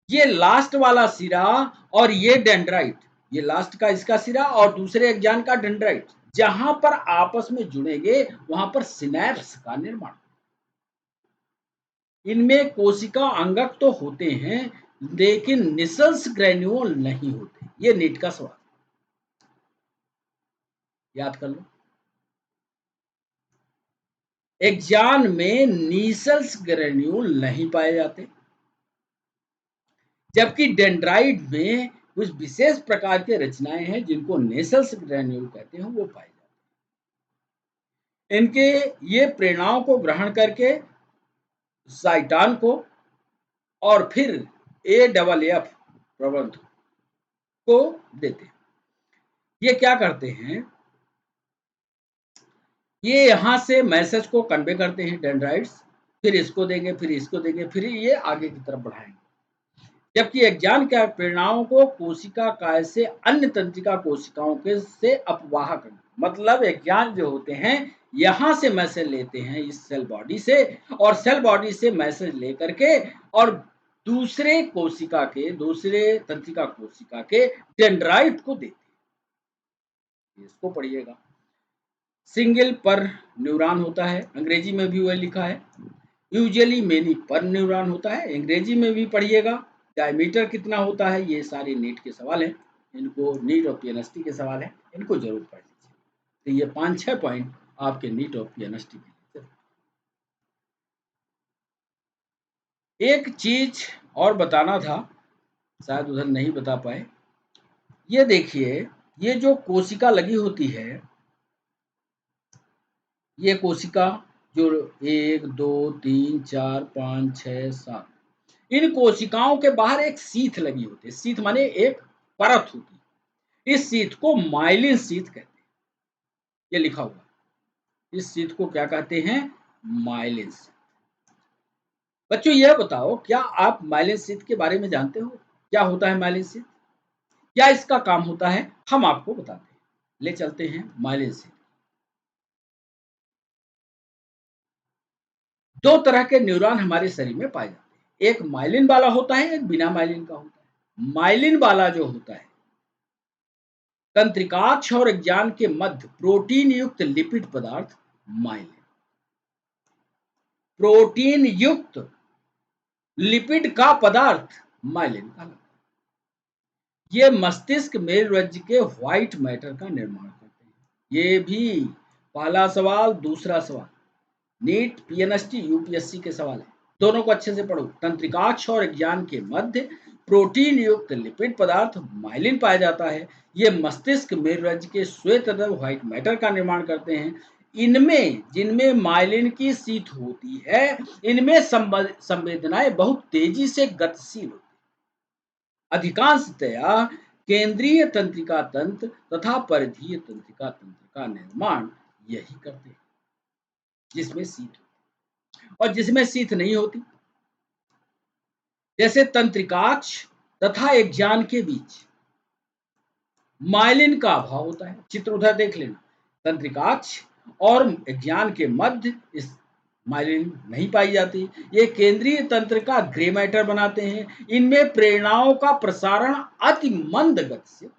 ये लास्ट वाला सिरा और ये डेंड्राइट, ये लास्ट का इसका सिरा और दूसरे एक्जान का डेंड्राइट, जहां पर आपस में जुड़ेंगे वहां पर सिनैप्स का निर्माण। इनमें कोशिका अंगक तो होते हैं लेकिन निसल्स ग्रेन्यूल नहीं होते, ये नीट का सवाल, याद कर लो। एक्जान में नीसल्स ग्रेन्यूल नहीं पाए जाते, जबकि डेंड्राइट में कुछ विशेष प्रकार के रचनाएं हैं जिनको नेसल्स ग्रेन्यूल कहते हैं, वो पाए जाते हैं। इनके ये प्रेरणाओं को ग्रहण करके साइटान को और फिर AFF प्रबंध को देते हैं। ये क्या करते हैं, ये यहां से मैसेज को कन्वे करते हैं डेंड्राइट्स, फिर इसको देंगे, फिर इसको देंगे, फिर ये आगे की तरफ बढ़ाएंगे। जबकि एक्जान क्या प्रेरणाओं को कोशिका काय से अन्य तंत्रिका कोशिकाओं के से अपवाहक, मतलब एक्जान जो होते हैं यहां से मैसेज लेते हैं इस सेल बॉडी से, और सेल बॉडी से मैसेज लेकर के और दूसरे तंत्रिका कोशिका के डेंड्राइट को देते हैं। इसको पढ़िएगा। सिंगल पर न्यूरॉन होता है, अंग्रेजी में भी वही लिखा है। यूजुअली मेनी पर न्यूरॉन होता है, अंग्रेजी में भी पढ़िएगा। डायमीटर कितना होता है, ये सारे नीट के सवाल हैं, इनको नीट और पीएनएसटी के सवाल हैं, इनको जरूर पढ़ लीजिए। तो ये 5-6 पॉइंट आपके नीट और पीएनएसटी के लिए। एक चीज और बताना था, शायद उधर नहीं बता पाए। ये देखिए, ये जो कोशिका लगी होती है, ये कोशिका जो 1 2 3 4 5 6 7, इन कोशिकाओं के बाहर एक शीथ लगी होती है। शीथ माने एक परत होती है। इस शीथ को माइलिन शीथ कहते हैं। ये लिखा हुआ है। इस शीथ को क्या कहते हैं? Myelin sheath. बच्चों यह बताओ, क्या आप माइलिन शीथ के बारे में जानते हो? क्या होता है माइलिन शीथ? क्या इसका काम होता है? हम आपको बताते हैं। ले चलते हैं माइलिन शीथ। दो तरह के न्यूरॉन हमारे शरीर में पाए जाते हैं। एक माइलिन वाला होता है, एक बिना माइलिन का होता है। माइलिन वाला जो होता है, तंत्रिकाक्ष और ज्ञान के मध्य प्रोटीन युक्त लिपिड पदार्थ माइलिन। प्रोटीन युक्त लिपिड का पदार्थ माइलिन का। ये मस्तिष्क मेरुरज्जु के व्हाइट मैटर का निर्माण करते हैं। ये भी पहला सवाल, दूसरा सवाल नीट, पीएनएसटी, यूपीएससी के सवाल है। दोनों को अच्छे से पढ़ो। तंत्रिकाक्ष और ज्ञान के मध्य प्रोटीन युक्त लिपिड पदार्थ माइलिन पाया जाता है। ये मस्तिष्क मेरुरज्जु के श्वेत व्हाइट मैटर का निर्माण करते हैं। इनमें, जिनमें माइलिन की शीथ होती है, इनमें संवेदनाएं बहुत तेजी से गतिशील होती है। अधिकांशतया केंद्रीय तंत्रिका तंत्र तथा परिधीय तंत्रिका तंत्र का निर्माण यही करते हैं, जिसमें शीथ और जिसमें शीथ नहीं होती। जैसे तंत्रिकाक्ष तथा एक ज्ञान के बीच माइलिन का अभाव होता है। चित्र उधर देख लेना। तंत्रिकाक्ष और ज्ञान के मध्य इस माइलिन नहीं पाई जाती। ये केंद्रीय तंत्र का ग्रे मैटर बनाते हैं। इनमें प्रेरणाओं का प्रसारण अति मंद गति से।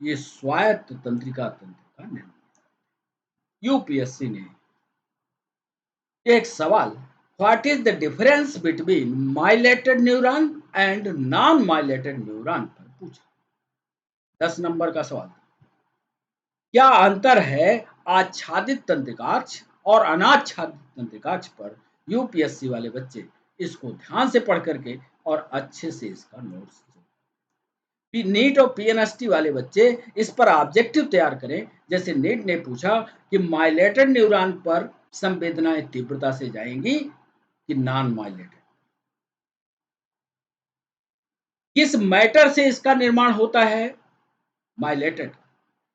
ये स्वायत्त तंत्रिका तंत्र का निर्माण। यूपीएससी ने एक सवाल, what is the difference between माइलेटेड neuron and non माइलेटेड neuron पर पूछा। 10 नंबर का सवाल। क्या अंतर है आच्छादित तंत्रिकाक्ष और अनाच्छादित तंत्रिकाक्ष पर? यूपीएससी वाले बच्चे इसको ध्यान से पढ़ करके और अच्छे से इसका नोट्स, नीट और पीएनएसटी वाले बच्चे इस पर ऑब्जेक्टिव तैयार करें। जैसे नीट ने पूछा कि माइलेटेड न्यूरॉन पर संवेदनाएं तीव्रता से जाएंगी कि नॉन माइलेटेड, किस मैटर से इसका निर्माण होता है? माइलेटेड।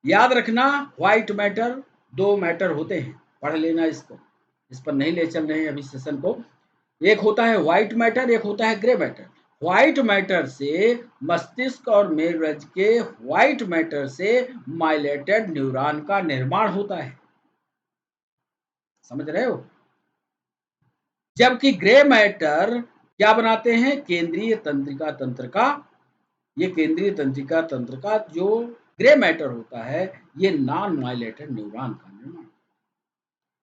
याद रखना, व्हाइट मैटर, 2 मैटर होते हैं, पढ़ लेना इसको। इस पर नहीं ले चल रहे हैं अभी सेशन को। एक होता है व्हाइट मैटर, एक होता है ग्रे मैटर। व्हाइट मैटर से मस्तिष्क और मेरुरज्जु के व्हाइट मैटर से माइलेटेड न्यूरॉन का निर्माण होता है। समझ रहे हो? जबकि ग्रे मैटर क्या बनाते हैं? केंद्रीय तंत्रिका तंत्र का। ये केंद्रीय तंत्रिका तंत्र का जो ग्रे मैटर होता है, ये नॉन माइलेटेड न्यूरॉन का निर्माण।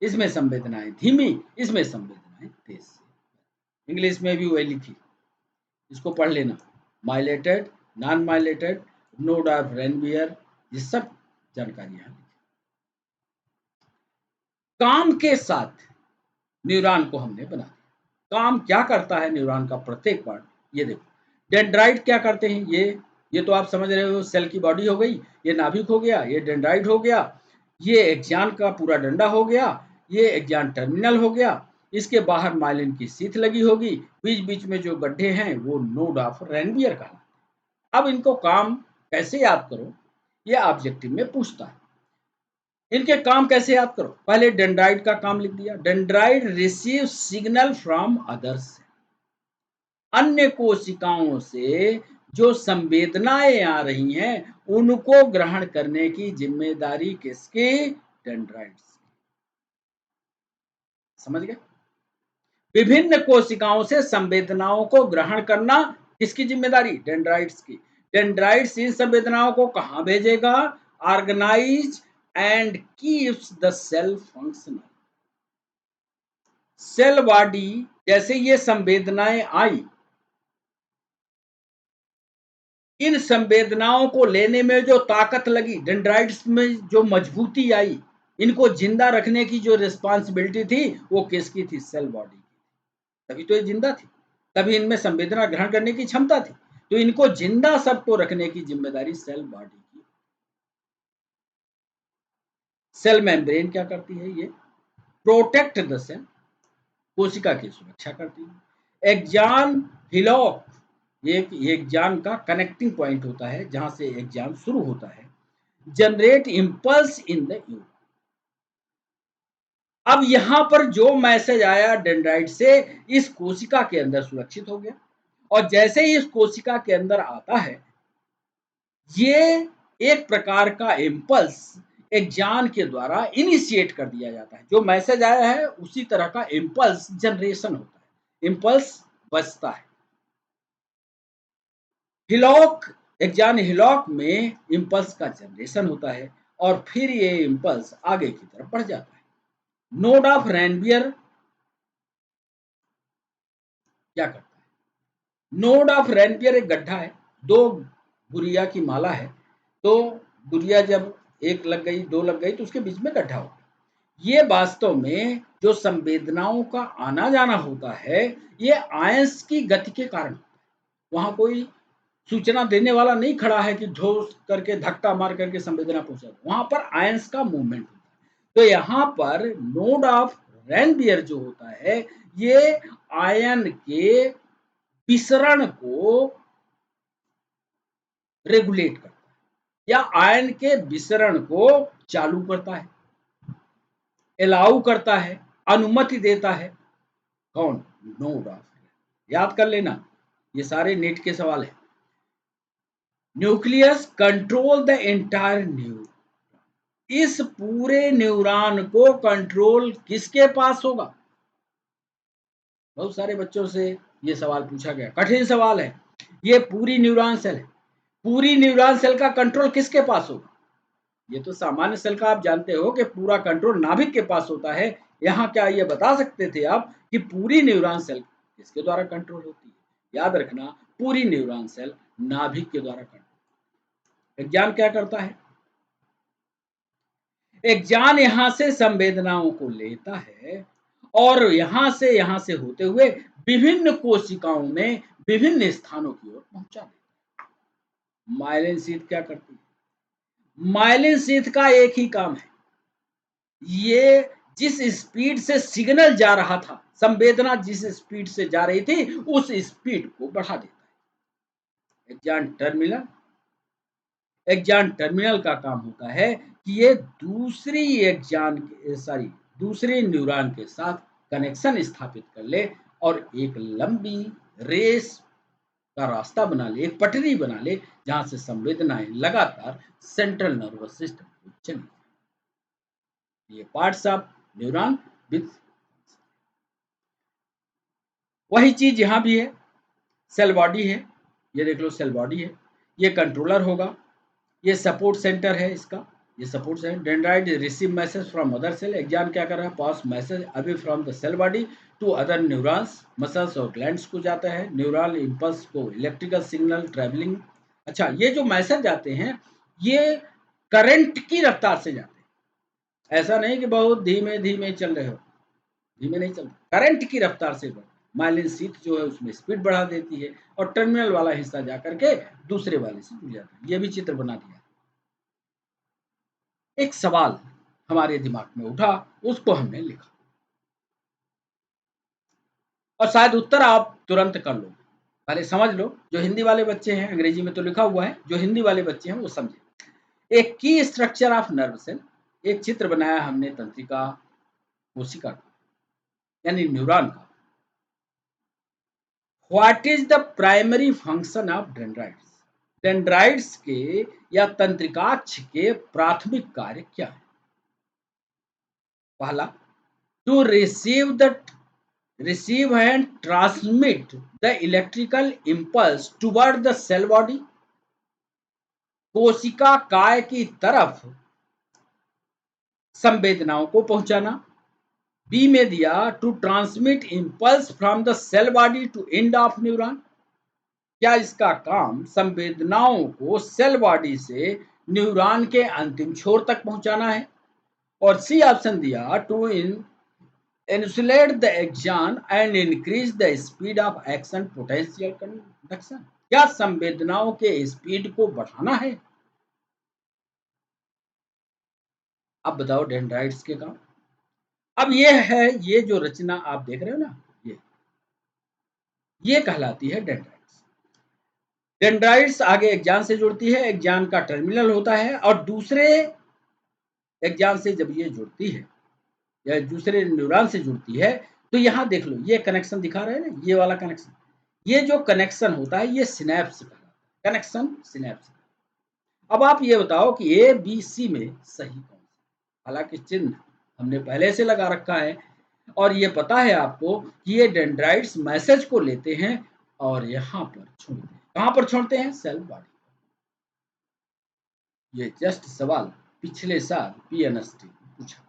इसमें संवेदनाएं धीमी, इसमें संवेदनाएं तेज। इंग्लिश में भी वही लिखी, इसको पढ़ लेना। Myelinated, non myelinated, node of Ranvier, ये सब जानकारियां। काम के साथ न्यूरॉन को हमने बना दिया। काम क्या करता है न्यूरॉन का प्रत्येक पार्ट, ये देखो। डेंड्राइट क्या करते हैं? ये तो आप समझ रहे हो, सेल की बॉडी हो गई, ये नाभिक हो गया, ये डेंड्राइट हो गया, ये एक्सॉन का पूरा डंडा हो गया, ये एक्सॉन टर्मिनल हो गया। इसके बाहर माइलिन की शीथ लगी होगी, बीच बीच में जो गड्ढे हैं वो नोड ऑफ रेनबियर का। अब इनको काम कैसे याद करो, ये ऑब्जेक्टिव में पूछता है। इनके काम कैसे याद करो? पहले डेंड्राइट का काम लिख दिया। Dendrite receive signal from others, अन्य कोशिकाओं से जो संवेदनाएं आ रही हैं उनको ग्रहण करने की जिम्मेदारी किसकी? डेंड्राइट्स। समझ गए? विभिन्न कोशिकाओं से संवेदनाओं को ग्रहण करना किसकी जिम्मेदारी? डेंड्राइट्स की। डेंड्राइट्स इन संवेदनाओं को कहां भेजेगा? Organize and keeps the cell functional. Cell body जैसे ये संवेदनाएं आई, इन संवेदनाओं को लेने में जो ताकत लगी, डेंड्राइट्स में जो मजबूती आई, इनको जिंदा रखने की जो रिस्पॉन्सिबिलिटी थी, वो किसकी थी? सेल बॉडी की। तभी तो ये जिंदा थी, तभी इनमें संवेदना ग्रहण करने की क्षमता थी। तो इनको जिंदा सबको रखने की जिम्मेदारी सेल बॉडी की। सेल मेम्ब्रेन क्या करती है? ये प्रोटेक्ट द सेल, कोशिका की सुरक्षा करती है। एक्जान हिलॉक, ये एक्जान का कनेक्टिंग पॉइंट होता है जहां से एक्जान शुरू होता है। Generate impulse in the you. अब यहां पर जो मैसेज आया डेंड्राइट से, इस कोशिका के अंदर सुरक्षित हो गया, और जैसे ही इस कोशिका के अंदर आता है, ये एक प्रकार का इम्पल्स एक्जान के द्वारा इनिशिएट कर दिया जाता है। जो मैसेज आया है उसी तरह का इम्पल्स जनरेशन होता है, इम्पल्स बचता है। हिलॉक, एक्जान हिलॉक में इम्पल्स का जनरेशन होता है, और फिर ये इम्पल्स आगे की तरफ बढ़ जाता है। नोड ऑफ रैनबियर क्या करता है? नोड ऑफ रैनबियर एक गड्ढा है, दो गुड़िया की माला है, तो गुड़िया जब एक लग गई, दो लग गई, तो उसके बीच में गड्ढा हो गया। ये वास्तव में जो संवेदनाओं का आना जाना होता है, ये आयंस की गति के कारण। वहां कोई सूचना देने वाला नहीं खड़ा है कि ठोस करके धक्का मार करके संवेदना पहुंचा दो, वहां पर आयंस का मूवमेंट होता है। तो यहाँ पर नोड ऑफ रैनबियर जो होता है, ये आयन के विसरण को रेगुलेट करता है, या आयन के विसरण को चालू करता है, अलाउ करता है, अनुमति देता है। कौन? Node of. याद कर लेना, ये सारे नेट के सवाल है। Nucleus control the entire neuron. इस पूरे न्यूरॉन को कंट्रोल किसके पास होगा? बहुत सारे बच्चों से ये सवाल पूछा गया, कठिन सवाल है। ये पूरी न्यूरॉन सेल है, पूरी न्यूरॉन सेल का कंट्रोल किसके पास होगा? ये तो सामान्य सेल का आप जानते हो कि पूरा कंट्रोल नाभिक के पास होता है। यहाँ क्या ये बता सकते थे आप कि पूरी न्यूरॉन सेल किसके द्वारा कंट्रोल होती है? याद रखना, पूरी न्यूरॉन सेल नाभिक के द्वारा कंट्रोल। विज्ञान क्या करता है? एक्जान यहां से संवेदनाओं को लेता है, और यहां से होते हुए विभिन्न कोशिकाओं में विभिन्न स्थानों की ओर पहुंचा देता है। माइलिन शीथ क्या करती है? माइलिन शीथ का एक ही काम है, ये जिस स्पीड से सिग्नल जा रहा था, संवेदना जिस स्पीड से जा रही थी, उस स्पीड को बढ़ा देता है। एक्जान टर्मिनल का काम होता है कि ये दूसरी एक्जान सॉरी दूसरे न्यूरॉन के साथ कनेक्शन स्थापित कर ले, और एक लंबी रेस का रास्ता बना ले, एक पटरी बना ले, जहां से संवेदनाएं लगातार सेंट्रल नर्वस सिस्टम को चली। ये पार्ट्स ऑफ न्यूरॉन विथ। वही चीज यहां भी है, सेल बॉडी है, ये देख लो सेल बॉडी है, ये कंट्रोलर होगा, ये सपोर्ट सेंटर है इसका, ये support centre. Dendrite receive message from mother cell. Axon क्या कर रहा है? Pass message away from the cell body to other neurons, muscles और ग्लैंड्स को जाता है। न्यूरल इंपल्स को इलेक्ट्रिकल सिग्नल ट्रैवलिंग। अच्छा, ये जो मैसेज जाते हैं, ये करंट की रफ्तार से जाते हैं। ऐसा नहीं कि बहुत धीमे धीमे चल रहे हो, धीमे नहीं चलता, करंट की रफ्तार से बढ़। माइलिन शीथ जो है उसमें स्पीड बढ़ा देती है, और टर्मिनल वाला हिस्सा जाकर के दूसरे वाले से जुड़ जाता है। ये भी चित्र बना दिया। एक सवाल हमारे दिमाग में उठा, उसको हमने लिखा, और शायद उत्तर आप तुरंत कर लो। पहले समझ लो, जो हिंदी वाले बच्चे हैं, अंग्रेजी में तो लिखा हुआ है, जो हिंदी वाले बच्चे हैं वो समझे। एक की स्ट्रक्चर ऑफ नर्व सेल, एक चित्र बनाया हमने तंत्रिका कोशिका का, यानी न्यूरॉन का। What is the primary function of dendrites? Dendrites के या तंत्रिकाक्ष के प्राथमिक कार्य क्या है? पहला, to receive the receive and transmit the electrical impulse toward the cell body, कोशिका काय की तरफ संवेदनाओं को पहुंचाना। बी में दिया to transmit impulse from the cell body to end of neuron, क्या इसका काम संवेदनाओं को सेल बॉडी से न्यूरॉन के अंतिम छोर तक पहुंचाना है। और सी ऑप्शन दिया to insulate the axon and increase the speed of action potential conduction, क्या संवेदनाओं के स्पीड को बढ़ाना है। अब बताओ डेंड्राइट्स के काम। अब ये है, ये जो रचना आप देख रहे हो ना, ये कहलाती है डेंड्राइट्स। डेंड्राइट्स आगे एक्जान से जुड़ती है, एक्जान का टर्मिनल होता है और दूसरे एक्जान से जब ये जुड़ती है या दूसरे न्यूरॉन से जुड़ती है तो यहाँ देख लो ये कनेक्शन दिखा रहे हैं ना, ये वाला कनेक्शन, ये जो कनेक्शन होता है ये सिनेप्स कहलाता है, कनेक्शन सिनेप्स। अब आप ये बताओ कि ए बी सी में सही कौन सा, हालांकि चिन्ह हमने पहले से लगा रखा है और ये पता है आपको कि ये डेंड्राइट्स मैसेज को लेते हैं और यहाँ पर छोड़ते हैं। कहाँ पर छोड़ते हैं? Cell body. ये जस्ट सवाल पिछले साल पीएनएसटी पूछा।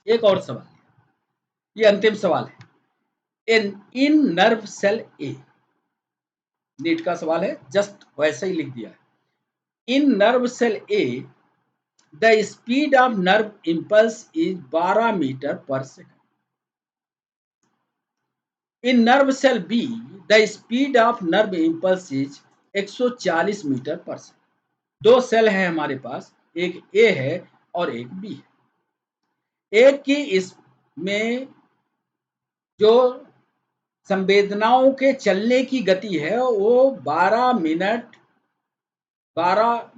एक और सवाल, ये अंतिम सवाल है। In nerve cell A, NEET का सवाल है, जस्ट वैसे ही लिख दिया है। In nerve cell A the speed of nerve impulse is 12 metre per second. In nerve cell B the speed of nerve impulse is 140 metre per second. दो cell है हमारे पास, एक ए है और एक बी है। एक की इसमें जो संवेदनाओं के चलने की गति है वो 12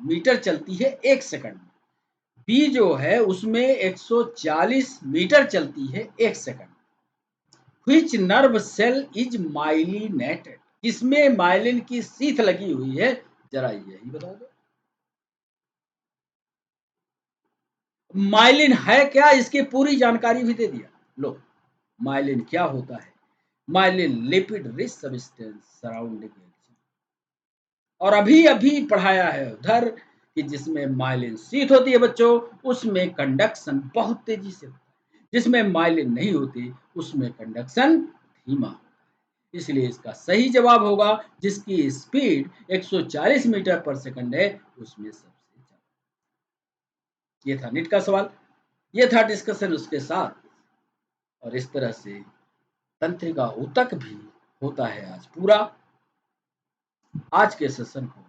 मीटर चलती है एक सेकंड में। बी जो है उसमें 140 मीटर चलती है एक second. Which nerve cell is myelinated, इसमें माइलिन की सीथ लगी हुई है, जरा यही बता दो। माइलिन है क्या, इसकी पूरी जानकारी भी दे दिया। लो, माइलिन क्या होता है? Myelin lipid rich substance surrounding, और अभी अभी पढ़ाया है उधर कि जिसमें माइलिन शीथ होती है बच्चों उसमें कंडक्शन बहुत तेजी से होता है, जिसमें माइलिन नहीं होती उसमें कंडक्शन धीमा होता है। इसलिए इसका सही जवाब होगा जिसकी स्पीड 140 मीटर पर सेकंड है उसमें सबसे ज्यादा। ये था नीट का सवाल, ये था डिस्कशन उसके साथ। और इस तरह से तंत्रिका ऊतक भी होता है आज पूरा। आज के सेशन को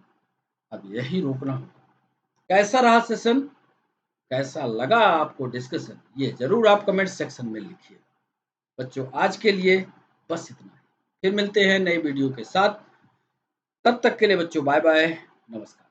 अब यही रोकना होगा। कैसा रहा सेशन, कैसा लगा आपको डिस्कशन, ये जरूर आप कमेंट सेक्शन में लिखिए। बच्चों आज के लिए बस इतना ही, फिर मिलते हैं नए वीडियो के साथ। तब तक के लिए बच्चों बाय बाय, नमस्कार।